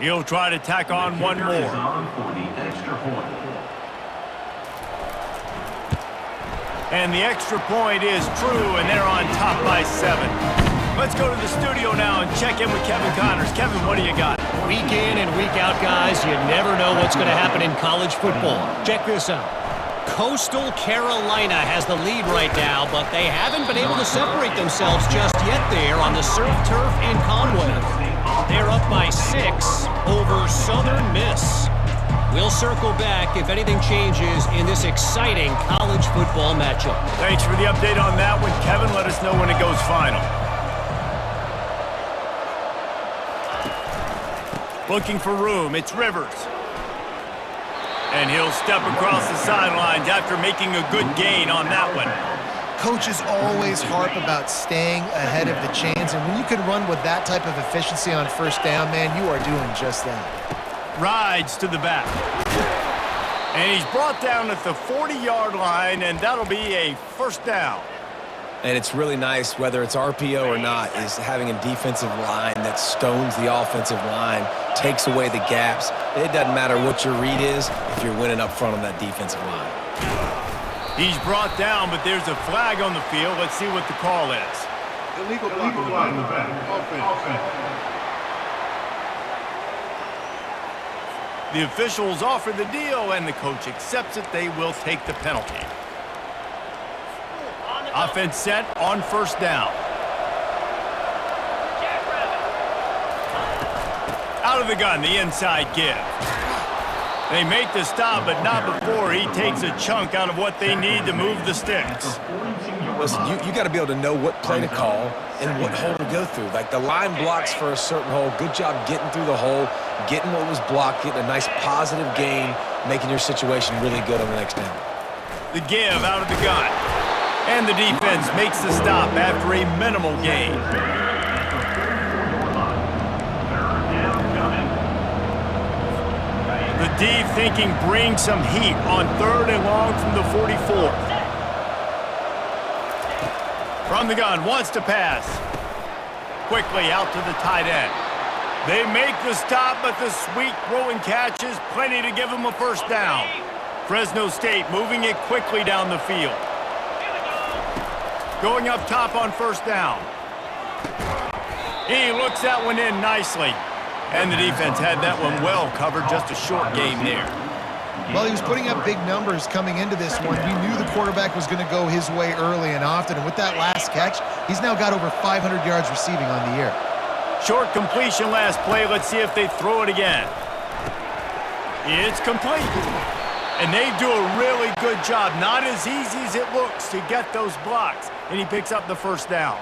Speaker 1: He'll try to tack on one more.
Speaker 4: For the extra point.
Speaker 1: And the extra point is true, and they're on top by 7. Let's go to the studio now and check in with Kevin Connors. Kevin, what do you got?
Speaker 5: Week in and week out, guys, you never know what's going to happen in college football. Check this out. Coastal Carolina has the lead right now, but they haven't been able to separate themselves just yet there on the surf turf in Conway. They're up by 6 over Southern Miss. We'll circle back if anything changes in this exciting college football matchup.
Speaker 1: Thanks for the update on that one, Kevin. Let us know when it goes final. Looking for room, it's Rivers. And he'll step across the sidelines after making a good gain on that one.
Speaker 2: Coaches always harp about staying ahead of the chains, and when you can run with that type of efficiency on first down, man, you are doing just that.
Speaker 1: Rides to the back. And he's brought down at the 40-yard line, and that'll be a first down.
Speaker 3: And it's really nice, whether it's RPO or not, is having a defensive line that stones the offensive line, takes away the gaps. It doesn't matter what your read is if you're winning up front on that defensive line.
Speaker 1: He's brought down, but there's a flag on the field. Let's see what the call is.
Speaker 6: Illegal block in the back. Offense.
Speaker 1: The officials offer the deal, and the coach accepts it. They will take the penalty. Offense set on first down. Out of the gun, the inside give. They make the stop, but not before he takes a chunk out of what they need to move the sticks.
Speaker 3: Listen, you got to be able to know what play to call and what hole to go through. Like, the line blocks for a certain hole. Good job getting through the hole, getting what was blocked, getting a nice positive gain, making your situation really good on the next down.
Speaker 1: The give out of the gun. And the defense makes the stop after a minimal gain. The D thinking bring some heat on 3rd and long from the 44. From the gun, wants to pass. Quickly out to the tight end. They make the stop, but the sweet throw and catch is plenty to give them a first down. Fresno State moving it quickly down the field. Going up top on first down. He looks that one in nicely. And the defense had that one well covered, just a short game there.
Speaker 2: Well, he was putting up big numbers coming into this one. We knew the quarterback was going to go his way early and often, and with that last catch, he's now got over 500 yards receiving on the year.
Speaker 1: Short completion last play. Let's see if they throw it again. It's complete. And they do a really good job. Not as easy as it looks to get those blocks. And he picks up the first down.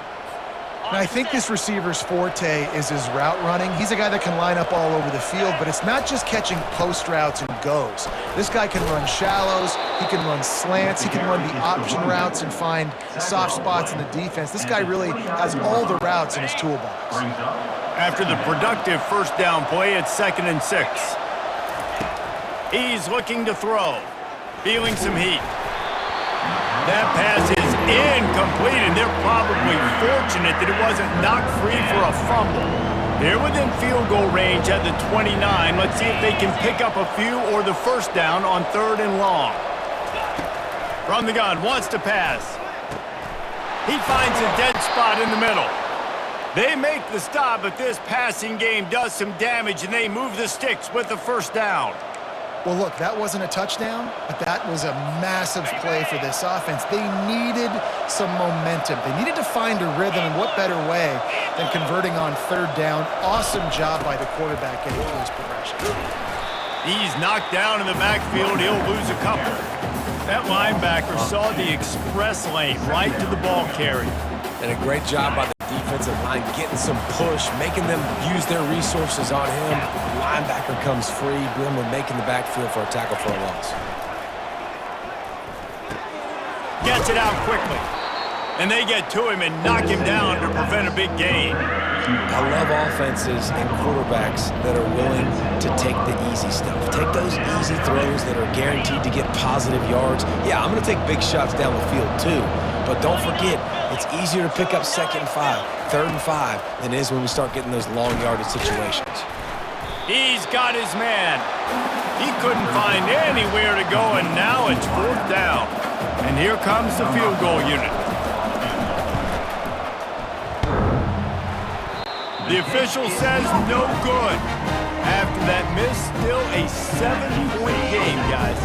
Speaker 2: Now, I think this receiver's forte is his route running. He's a guy that can line up all over the field, but it's not just catching post routes and goes. This guy can run shallows, he can run slants, he can run the option routes and find soft spots in the defense. This guy really has all the routes in his toolbox.
Speaker 1: After the productive first down play, it's 2nd and 6. He's looking to throw, feeling some heat. That pass is incomplete, and they're probably fortunate that it wasn't knocked free for a fumble. They're within field goal range at the 29. Let's see if they can pick up a few or the first down on 3rd and long. From the gun, wants to pass. He finds a dead spot in the middle. They make the stop, but this passing game does some damage, and they move the sticks with the first down.
Speaker 2: Well, look, that wasn't a touchdown, but that was a massive play for this offense. They needed some momentum. They needed to find a rhythm, and what better way than converting on 3rd down. Awesome job by the quarterback getting through his progression.
Speaker 1: He's knocked down in the backfield. He'll lose a couple. That linebacker saw the express lane right to the ball carrier.
Speaker 3: And a great job by the defensive line getting some push, making them use their resources on him. Linebacker comes free, Brimmer making the backfield for a tackle for a loss.
Speaker 1: Gets it out quickly. And they get to him and knock him down to prevent a big gain.
Speaker 3: I love offenses and quarterbacks that are willing to take the easy stuff. Take those easy throws that are guaranteed to get positive yards. Yeah, I'm going to take big shots down the field too. But don't forget, it's easier to pick up 2nd and 5, 3rd and 5 than it is when we start getting those long yardage situations.
Speaker 1: He's got his man. He couldn't find anywhere to go, and now it's 4th down. And here comes the field goal unit. The official says no good. After that miss, still a 7-point game, guys.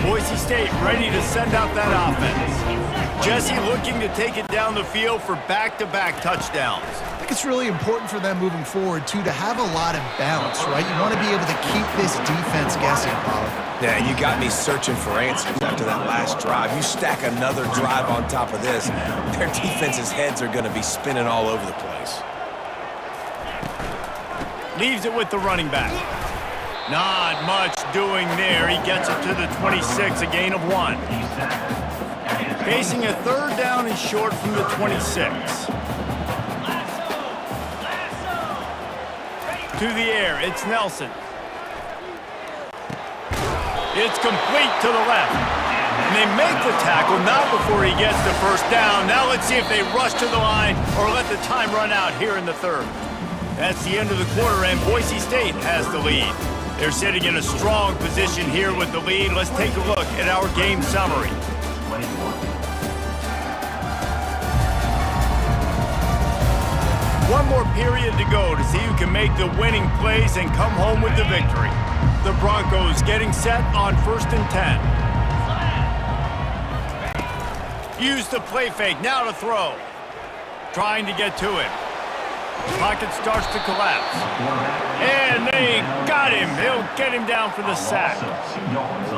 Speaker 1: Boise State ready to send out that offense. Jesse looking to take it down the field for back-to-back touchdowns.
Speaker 2: I think it's really important for them moving forward, too, to have a lot of balance, right? You want to be able to keep this defense guessing, Pollard.
Speaker 3: Yeah, you got me searching for answers after that last drive. You stack another drive on top of this, their defense's heads are going to be spinning all over the place.
Speaker 1: Leaves it with the running back. Not much doing there. He gets it to the 26, a gain of 1. Facing a 3rd down and short from the 26. To the air, it's Nelson. It's complete to the left. And they make the tackle, not before he gets the 1st down. Now let's see if they rush to the line or let the time run out here in the 3rd. That's the end of the quarter, and Boise State has the lead. They're sitting in a strong position here with the lead. Let's take a look at our game summary. One more period to go to see who can make the winning plays and come home with the victory. The Broncos getting set on 1st and 10. Use the play fake, now to throw. Trying to get to him. Pocket starts to collapse. And they got him. They'll get him down for the sack.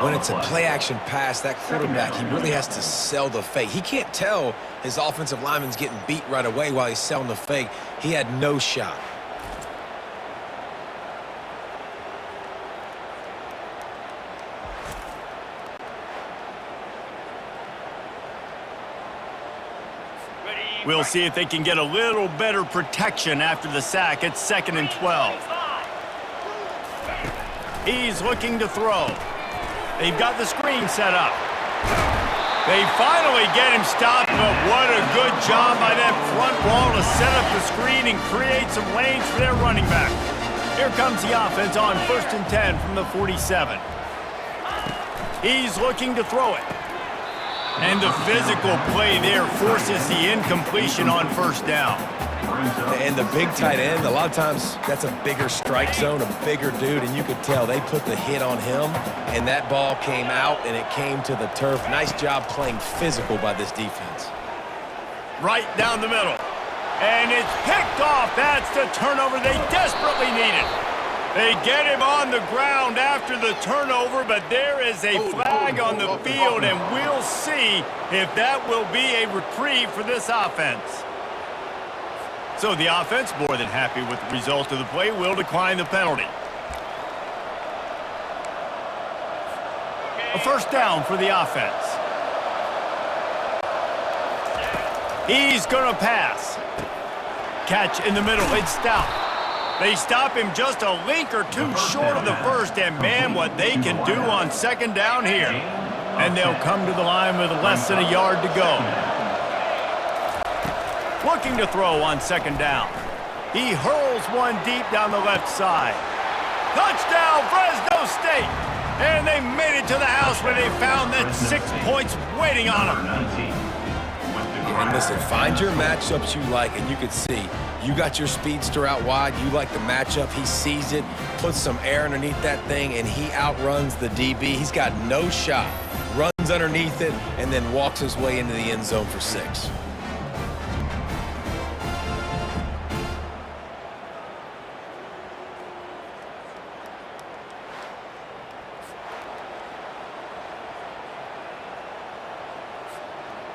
Speaker 3: When it's a play-action pass, that quarterback, he really has to sell the fake. He can't tell his offensive lineman's getting beat right away while he's selling the fake. He had no shot.
Speaker 1: We'll see if they can get a little better protection after the sack. It's 2nd and 12. He's looking to throw. They've got the screen set up. They finally get him stopped, but what a good job by that front wall to set up the screen and create some lanes for their running back. Here comes the offense on 1st and 10 from the 47. He's looking to throw it. And the physical play there forces the incompletion on 1st down.
Speaker 3: And the big tight end, a lot of times that's a bigger strike zone, a bigger dude, and you could tell they put the hit on him, and that ball came out, and it came to the turf. Nice job playing physical by this defense.
Speaker 1: Right down the middle. And it's picked off. That's the turnover they desperately needed. They get him on the ground after the turnover, but there is a flag on the field, and we'll see if that will be a reprieve for this offense. So the offense, more than happy with the result of the play, will decline the penalty. A 1st down for the offense. He's going to pass. Catch in the middle, it's Stout. They stop him just a link or two short of the 1st, and man, what they can do on 2nd down here. And they'll come to the line with less than a yard to go. Looking to throw on 2nd down. He hurls one deep down the left side. Touchdown, Fresno State! And they made it to the house where they found that 6 points waiting on them.
Speaker 3: And listen, find your matchups you like, and you can see you got your speedster out wide. You like the matchup. He sees it, puts some air underneath that thing, and he outruns the DB. He's got no shot. Runs underneath it, and then walks his way into the end zone for 6.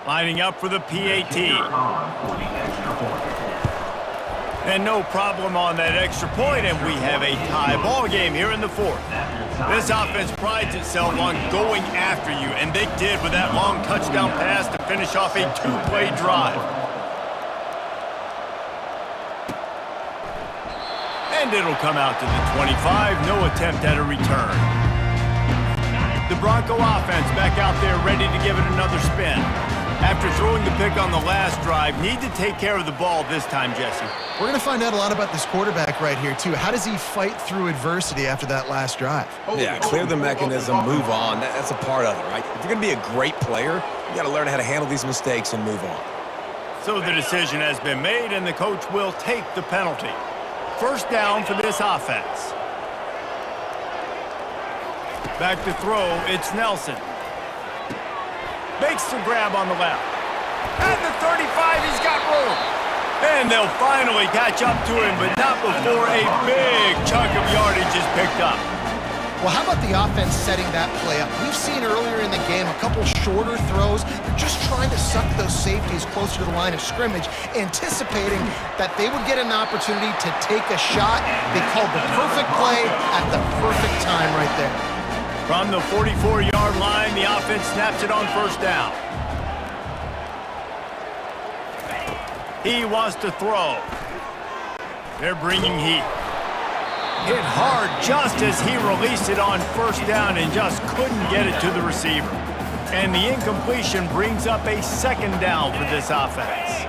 Speaker 1: Lining up for the PAT. And no problem on that extra point, and we have a tie ball game here in the fourth. This offense prides itself on going after you, and they did with that long touchdown pass to finish off a two-play drive. And it'll come out to the 25, no attempt at a return. The Bronco offense back out there ready to give it another spin. After throwing the pick on the last drive, need to take care of the ball this time, Jesse.
Speaker 2: We're going to find out a lot about this quarterback right here, too. How does he fight through adversity after that last drive?
Speaker 3: Yeah, clear the mechanism, move on. That's a part of it, right? If you're going to be a great player, you got to learn how to handle these mistakes and move on.
Speaker 1: So the decision has been made, and the coach will take the penalty. First down for this offense. Back to throw, it's Nelson. Makes the grab on the left. At the 35, he's got room. And they'll finally catch up to him, but not before a big chunk of yardage is picked up.
Speaker 2: Well, how about the offense setting that play up? We've seen earlier in the game a couple shorter throws. They're just trying to suck those safeties closer to the line of scrimmage, anticipating that they would get an opportunity to take a shot. They called the perfect play at the perfect time right there.
Speaker 1: From the 44-yard line, the offense snaps it on first down. He wants to throw. They're bringing heat. Hit hard just as he released it on first down and just couldn't get it to the receiver. And the incompletion brings up a second down for this offense.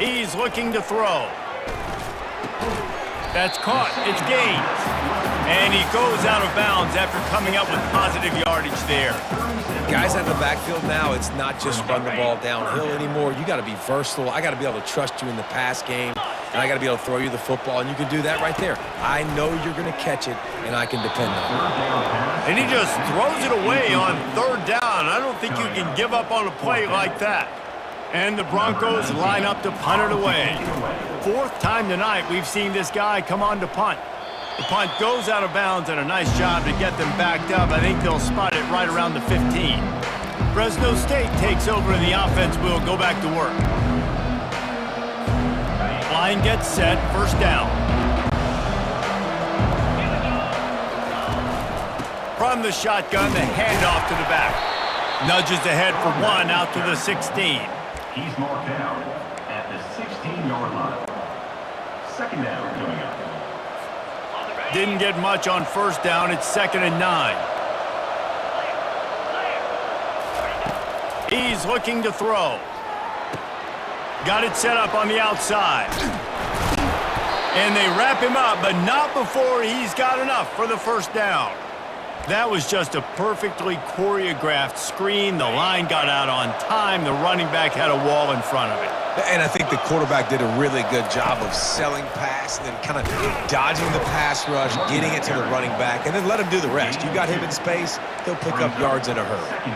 Speaker 1: He's looking to throw. That's caught. It's gained. And he goes out of bounds after coming up with positive yardage there.
Speaker 3: Guys at the backfield now, it's not just run the ball downhill anymore. You got to be versatile. I got to be able to trust you in the pass game, and I got to be able to throw you the football, and you can do that right there. I know you're going to catch it, and I can depend on it.
Speaker 1: And he just throws it away on third down. I don't think you can give up on a play like that. And the Broncos line up to punt it away. Fourth time tonight we've seen this guy come on to punt. The punt goes out of bounds, and a nice job to get them backed up. I think they'll spot it right around the 15. Fresno State takes over, and the offense will go back to work. Line gets set, first down. From the shotgun, the handoff to the back. Nudges ahead for one out to the 16.
Speaker 4: He's marked out at the 16-yard line. Second down coming up.
Speaker 1: Didn't get much on first down. It's 2nd and 9. He's looking to throw. Got it set up on the outside. And they wrap him up, but not before he's got enough for the first down. That was just a perfectly choreographed screen. The line got out on time. The running back had a wall in front of it.
Speaker 3: And I think the quarterback did a really good job of selling pass and then kind of dodging the pass rush, getting it to the running back, and then let him do the rest. You got him in space, he'll pick up yards in a hurry.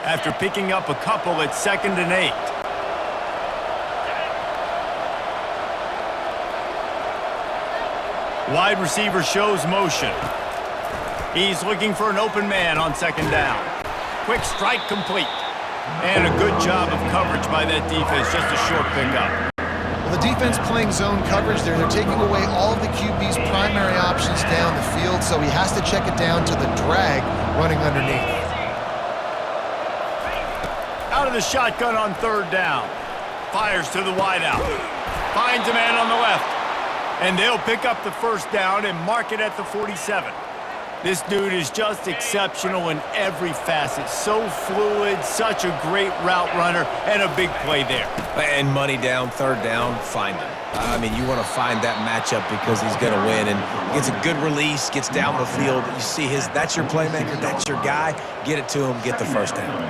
Speaker 1: After picking up a couple, it's 2nd and 8. Wide receiver shows motion. He's looking for an open man on 2nd down. Quick strike complete. And a good job of coverage by that defense, just a short pickup.
Speaker 2: Well, the defense playing zone coverage there. They're taking away all of the QB's primary options down the field, so he has to check it down to the drag running underneath.
Speaker 1: Out of the shotgun on 3rd down. Fires to the wideout. Finds a man on the left. And they'll pick up the first down and mark it at the 47. This dude is just exceptional in every facet. So fluid, such a great route runner, and a big play there.
Speaker 3: And money down, 3rd down, find him. I mean, you want to find that matchup because he's going to win. And gets a good release, gets down the field. You see that's your playmaker, that's your guy. Get it to him, get the first down.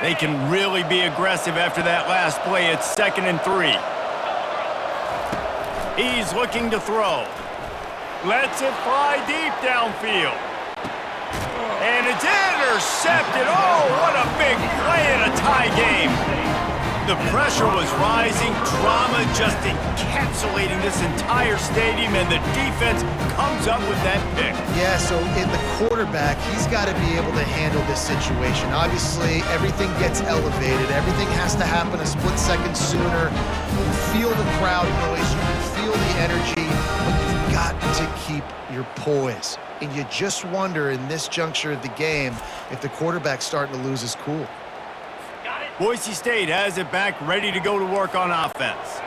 Speaker 1: They can really be aggressive after that last play. It's 2nd and 3. He's looking to throw. Lets it fly deep downfield. And it's intercepted. Oh, what a big play in a tie game. The pressure was rising, drama just encapsulating this entire stadium, and the defense comes up with that pick.
Speaker 2: Yeah, so in the quarterback, he's got to be able to handle this situation. Obviously, everything gets elevated. Everything has to happen a split second sooner. You feel the crowd noise. You can feel the energy, but you've got to keep your poise. And you just wonder in this juncture of the game if the quarterback's starting to lose his cool.
Speaker 1: Boise State has it back, ready to go to work on offense.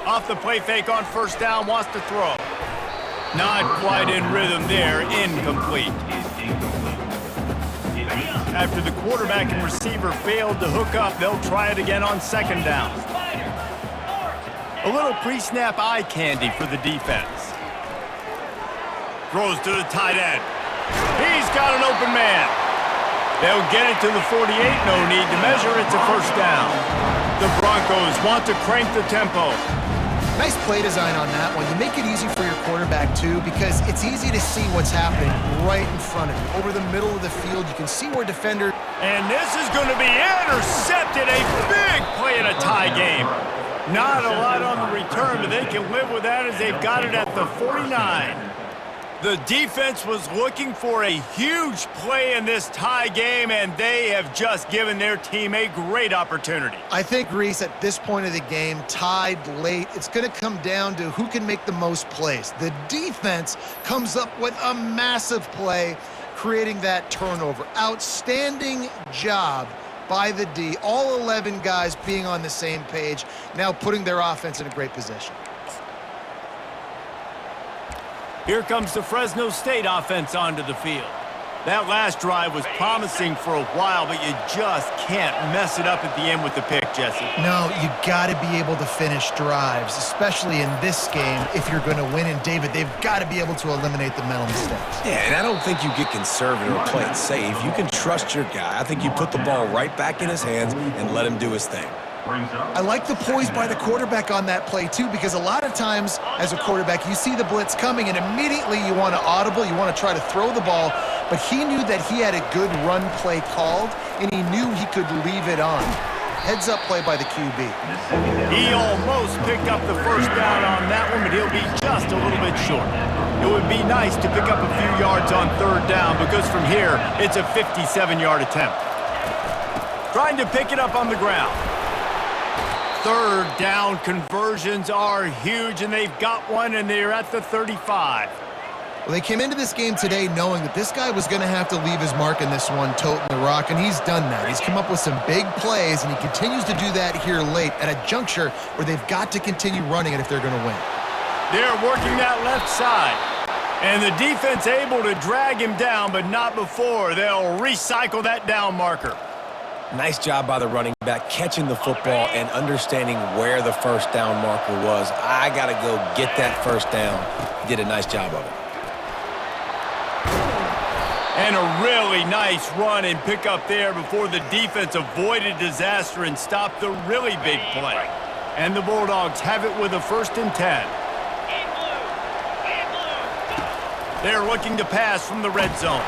Speaker 1: Off the play fake on first down, wants to throw. Not quite in rhythm there, incomplete. After the quarterback and receiver failed to hook up, they'll try it again on second down. A little pre-snap eye candy for the defense. Throws to the tight end. He's got an open man. They'll get it to the 48, no need to measure. It's a first down. The Broncos want to crank the tempo.
Speaker 2: Nice play design on that one. You make it easy for your quarterback, too, because it's easy to see what's happening right in front of you. Over the middle of the field, you can see where defender...
Speaker 1: And this is going to be intercepted. A big play in a tie game. Not a lot on the return, but they can live with that as they've got it at the 49. The defense was looking for a huge play in this tie game, and they have just given their team a great opportunity.
Speaker 2: I think, Reese, at this point of the game, tied late, it's going to come down to who can make the most plays. The defense comes up with a massive play, creating that turnover. Outstanding job by the D. All 11 guys being on the same page, now putting their offense in a great position.
Speaker 1: Here comes the Fresno State offense onto the field. That last drive was promising for a while, but you just can't mess it up at the end with the pick, Jesse.
Speaker 2: No, you got to be able to finish drives, especially in this game if you're going to win. And, David, they've got to be able to eliminate the mental mistakes.
Speaker 3: Yeah, and I don't think you get conservative or play it safe. You can trust your guy. I think you put the ball right back in his hands and let him do his thing.
Speaker 2: I like the poise by the quarterback on that play, too, because a lot of times as a quarterback, you see the blitz coming, and immediately you want to audible, you want to try to throw the ball, but he knew that he had a good run play called, and he knew he could leave it on. Heads-up play by the QB.
Speaker 1: He almost picked up the first down on that one, but he'll be just a little bit short. It would be nice to pick up a few yards on third down, because from here, it's a 57-yard attempt. Trying to pick it up on the ground. Third down conversions are huge, and they've got one, and they're at the 35.
Speaker 2: Well, they came into this game today knowing that this guy was going to have to leave his mark in this one, toting the rock, and he's done that. He's come up with some big plays, and he continues to do that here late at a juncture where they've got to continue running it if they're going to win.
Speaker 1: They're working that left side, and the defense able to drag him down, but not before. They'll recycle that down marker.
Speaker 3: Nice job by the running back, catching the football and understanding where the first down marker was. I got to go get that first down. Did a nice job of it.
Speaker 1: And a really nice run and pick up there before the defense avoided disaster and stopped the really big play. And the Bulldogs have it with a 1st and 10. They're looking to pass from the red zone.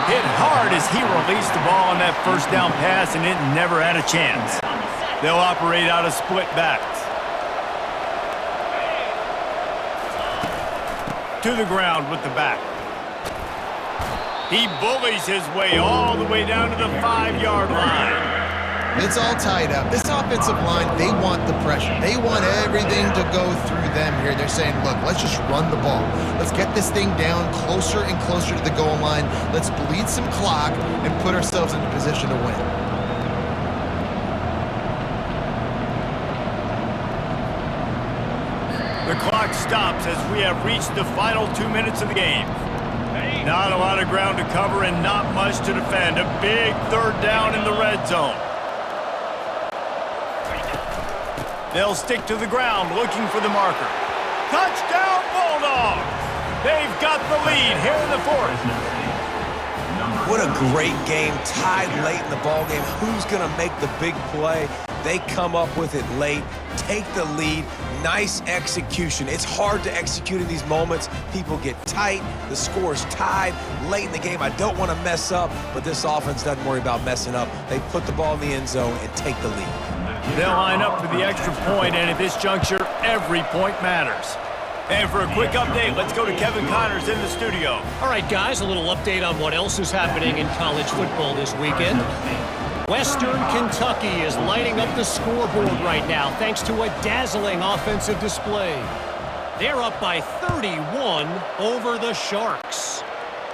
Speaker 1: Hit hard as he released the ball on that first down pass, and it never had a chance. They'll operate out of split backs. To the ground with the back. He bullies his way all the way down to the 5-yard line.
Speaker 2: It's all tied up. This offensive line, they want the pressure. They want everything to go through them here. They're saying, look, let's just run the ball. Let's get this thing down closer and closer to the goal line. Let's bleed some clock and put ourselves in a position to win.
Speaker 1: The clock stops as we have reached the final 2 minutes of the game. Not a lot of ground to cover and not much to defend. A big third down in the red zone. They'll stick to the ground looking for the marker. Touchdown Bulldogs! They've got the lead here in the 4th.
Speaker 3: What a great game, tied late in the ball game. Who's going to make the big play? They come up with it late, take the lead. Nice execution. It's hard to execute in these moments. People get tight. The score's tied late in the game. I don't want to mess up, but this offense doesn't worry about messing up. They put the ball in the end zone and take the lead.
Speaker 1: They'll line up for the extra point, and at this juncture, every point matters. And for a quick update, let's go to Kevin Connors in the studio.
Speaker 5: All right, guys, a little update on what else is happening in college football this weekend. Western Kentucky is lighting up the scoreboard right now thanks to a dazzling offensive display. They're up by 31 over the Sharks.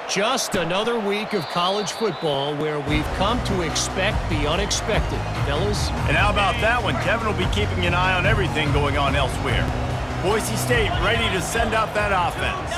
Speaker 5: Just another week of college football where we've come to expect the unexpected, fellas.
Speaker 1: And how about that one? Kevin will be keeping an eye on everything going on elsewhere. Boise State ready to send out that offense.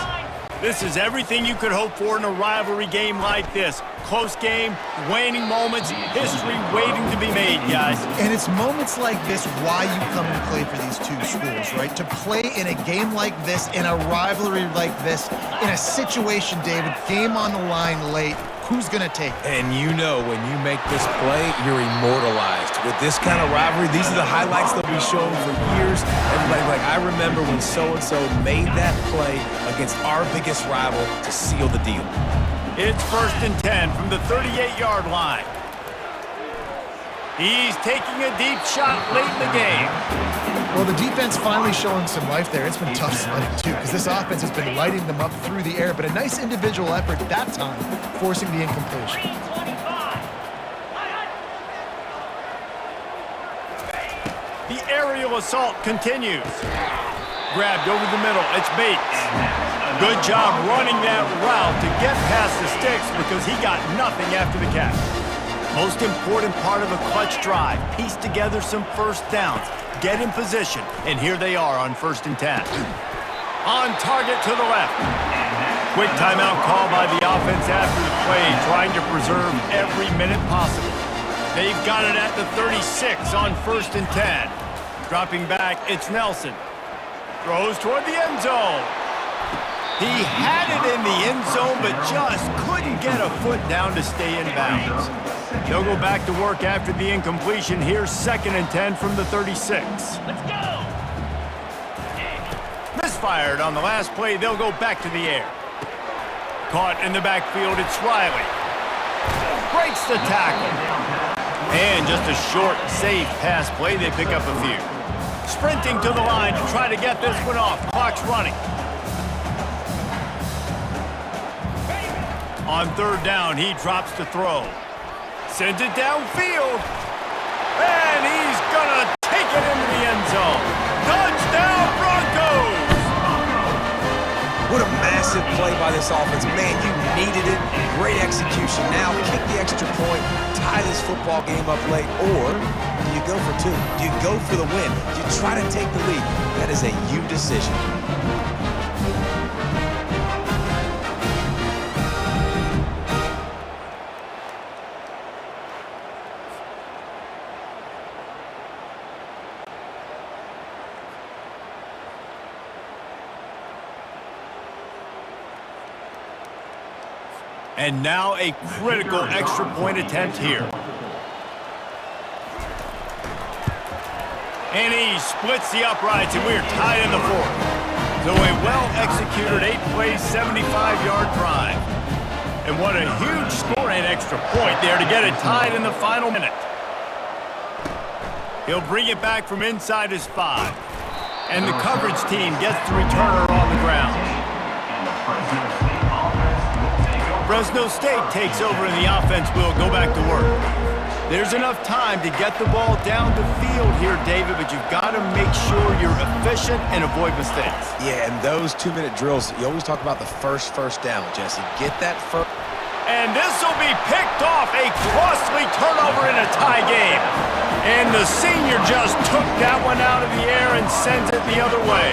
Speaker 1: This is everything you could hope for in a rivalry game like this. Close game, waning moments, history waiting to be made, guys.
Speaker 2: And it's moments like this why you come to play for these two schools, right? To play in a game like this, in a rivalry like this, in a situation, David, game on the line late, who's going to take it?
Speaker 3: And you know when you make this play, you're immortalized. With this kind of rivalry, these are the highlights they'll be showing for years. Everybody's like, I remember when so-and-so made that play against our biggest rival to seal the deal.
Speaker 1: It's 1st and 10 from the 38-yard line. He's taking a deep shot late in the game.
Speaker 2: Well, the defense finally showing some life there. It's been tough sledding, too, because this offense has been lighting them up through the air, but a nice individual effort that time, forcing the incompletion.
Speaker 1: The aerial assault continues. Grabbed over the middle. It's Bates. Good job running that route to get past the sticks because he got nothing after the catch. Most important part of a clutch drive. Piece together some first downs. Get in position. And here they are on 1st and 10. On target to the left. Quick timeout call by the offense after the play, trying to preserve every minute possible. They've got it at the 36 on 1st and 10. Dropping back, it's Nelson. Throws toward the end zone. He had it in the end zone, but just couldn't get a foot down to stay in bounds. They'll go back to work after the incompletion. Here's 2nd and 10 from the 36. Let's go! Misfired on the last play. They'll go back to the air. Caught in the backfield, it's Riley. Breaks the tackle. And just a short, safe pass play. They pick up a few. Sprinting to the line to try to get this one off. Clock's running. On 3rd down, he drops to throw. Sends it downfield. And he's going to take it into the end zone. Touchdown, Broncos!
Speaker 3: What a massive play by this offense. Man, you needed it. Great execution. Now kick the extra point, tie this football game up late, or do you go for 2? Do you go for the win? Do you try to take the lead? That is a you decision.
Speaker 1: And now a critical extra point attempt here. And he splits the uprights, and we're tied in the 4th. So a well-executed 8-play, 75-yard drive. And what a huge score and extra point there to get it tied in the final minute. He'll bring it back from inside his 5. And the coverage team gets the returner on the ground. Fresno State takes over and the offense will go back to work. There's enough time to get the ball down the field here, David, but you've got to make sure you're efficient and avoid mistakes.
Speaker 3: Yeah, and those 2-minute drills, you always talk about the first down, Jesse. Get that first.
Speaker 1: And this will be picked off, a costly turnover in a tie game. And the senior just took that one out of the air and sends it the other way.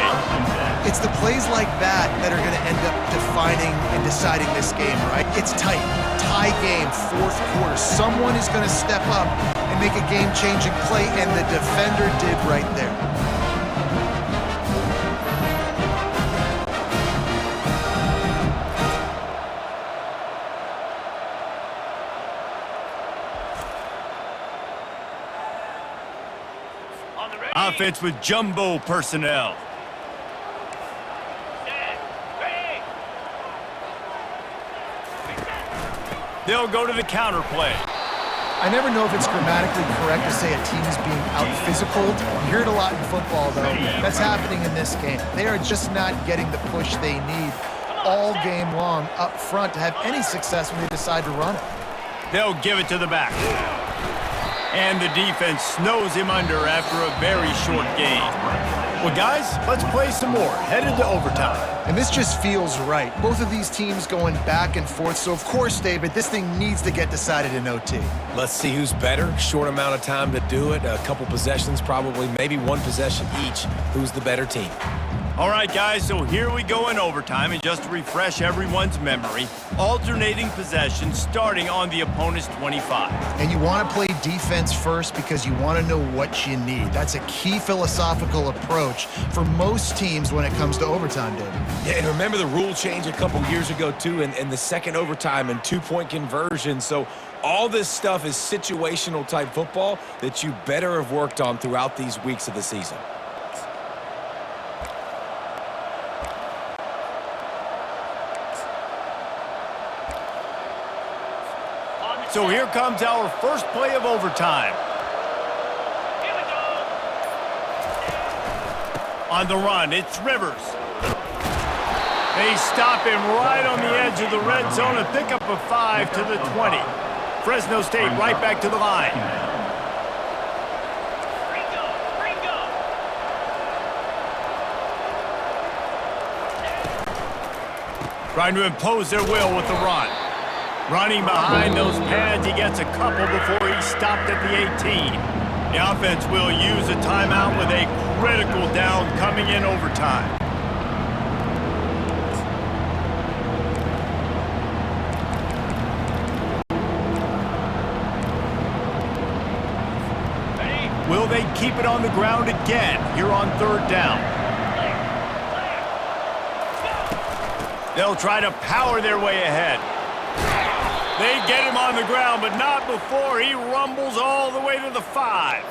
Speaker 2: It's the plays like that that are going to end up defining and deciding this game, right? It's tight. Tie game, 4th quarter. Someone is going to step up and make a game-changing play, and the defender did right there.
Speaker 1: offense with jumbo personnel. They'll go to the counter play.
Speaker 2: I never know if it's grammatically correct to say a team is being out-physicaled. You hear it a lot in football, though. That's happening in this game. They are just not getting the push they need all game long up front to have any success when they decide to run it.
Speaker 1: They'll give it to the back. And the defense snows him under after a very short game. Well, guys, let's play some more. Headed to overtime.
Speaker 2: And this just feels right. Both of these teams going back and forth. So, of course, David, this thing needs to get decided in OT.
Speaker 3: Let's see who's better. Short amount of time to do it. A couple possessions probably, maybe one possession each. Who's the better team?
Speaker 1: All right, guys, so here we go in overtime. And just to refresh everyone's memory, alternating possessions starting on the opponent's 25.
Speaker 2: And you want to play defense first because you want to know what you need. That's a key philosophical approach for most teams when it comes to overtime, David.
Speaker 3: Yeah, and remember the rule change a couple years ago, too, and the second overtime and two-point conversion. So all this stuff is situational-type football that you better have worked on throughout these weeks of the season.
Speaker 1: So here comes our first play of overtime. On the run, it's Rivers. They stop him right on the edge of the red zone and pick up a 5 to the 20. Fresno State right back to the line. Trying to impose their will with the run. Running behind those pads, he gets a couple before he's stopped at the 18. The offense will use a timeout with a critical down coming in overtime. Will they keep it on the ground again here on third down? They'll try to power their way ahead. They get him on the ground, but not before he rumbles all the way to the 5.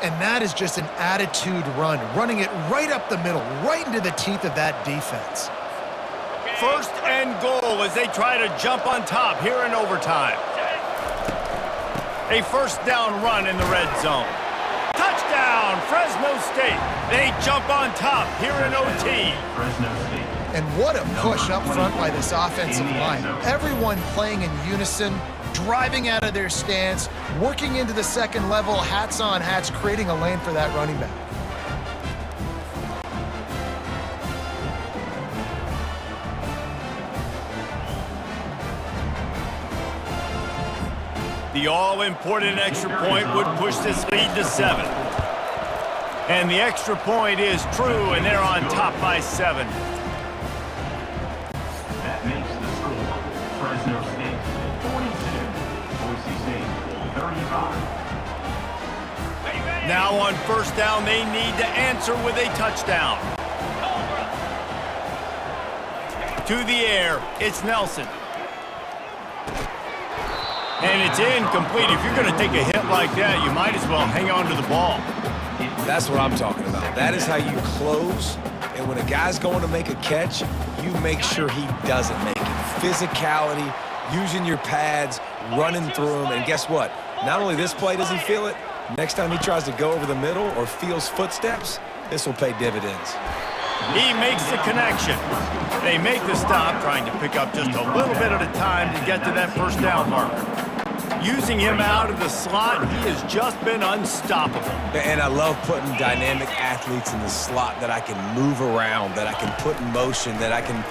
Speaker 2: And that is just an attitude run, running it right up the middle, right into the teeth of that defense.
Speaker 1: First and goal as they try to jump on top here in overtime. A first down run in the red zone. Touchdown, Fresno State. They jump on top here in OT.
Speaker 4: Fresno State.
Speaker 2: And what a push up front by this offensive line. Everyone playing in unison, driving out of their stance, working into the second level, hats on hats, creating a lane for that running back.
Speaker 1: The all-important extra point would push this lead to 7. And the extra point is true, and they're on top by 7.
Speaker 4: That makes the score Fresno State 42, Boise State 35.
Speaker 1: Now on first down, they need to answer with a touchdown. To the air, it's Nelson. And it's incomplete. If you're going to take a hit like that, you might as well hang on to the ball.
Speaker 3: That's what I'm talking about. That is how you close. And when a guy's going to make a catch, you make sure he doesn't make it. Physicality, using your pads, running through them. And guess what? Not only this play does he feel it, next time he tries to go over the middle or feels footsteps, this will pay dividends.
Speaker 1: He makes the connection. They make the stop, trying to pick up just a little bit at a time to get to that first down marker. Using him out of the slot, he has just been unstoppable.
Speaker 3: And I love putting dynamic athletes in the slot that I can move around, that I can put in motion, that I can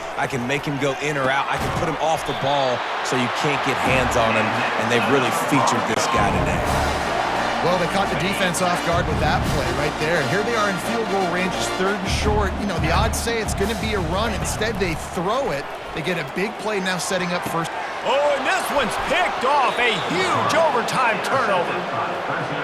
Speaker 3: make him go in or out. I can put him off the ball so you can't get hands on him, and they've really featured this guy today.
Speaker 2: Well, they caught the defense off guard with that play right there. Here they are in field goal range, it's third and short. You know, the odds say it's going to be a run. Instead, they throw it. They get a big play now setting up first.
Speaker 1: Oh, and this one's picked off. A huge overtime turnover.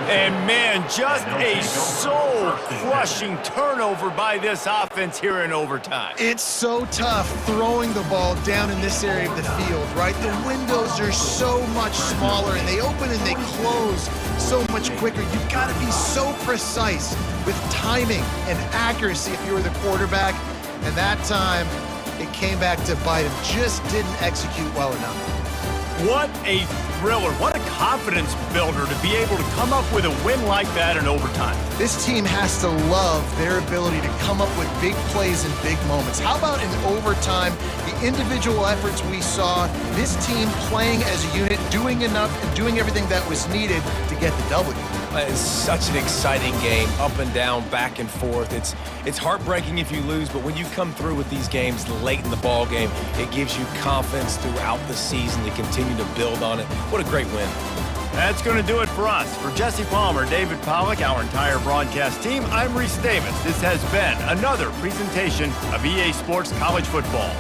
Speaker 1: And, man, just a soul-crushing turnover by this offense here in overtime.
Speaker 2: It's so tough throwing the ball down in this area of the field, right? The windows are so much smaller, and they open and they close so much quicker. You've got to be so precise with timing and accuracy if you were the quarterback. And that time, it came back to bite him. Just didn't execute well enough.
Speaker 1: What a thriller. What a confidence builder to be able to come up with a win like that in overtime.
Speaker 2: This team has to love their ability to come up with big plays in big moments. How about in overtime, the individual efforts we saw, this team playing as a unit, doing enough and doing everything that was needed to get the W.
Speaker 3: It's such an exciting game, up and down, back and forth. It's heartbreaking if you lose, but when you come through with these games late in the ball game, it gives you confidence throughout the season to continue to build on it. What a great win.
Speaker 1: That's going to do it for us. For Jesse Palmer, David Pollack, our entire broadcast team, I'm Reese Davis. This has been another presentation of EA Sports College Football.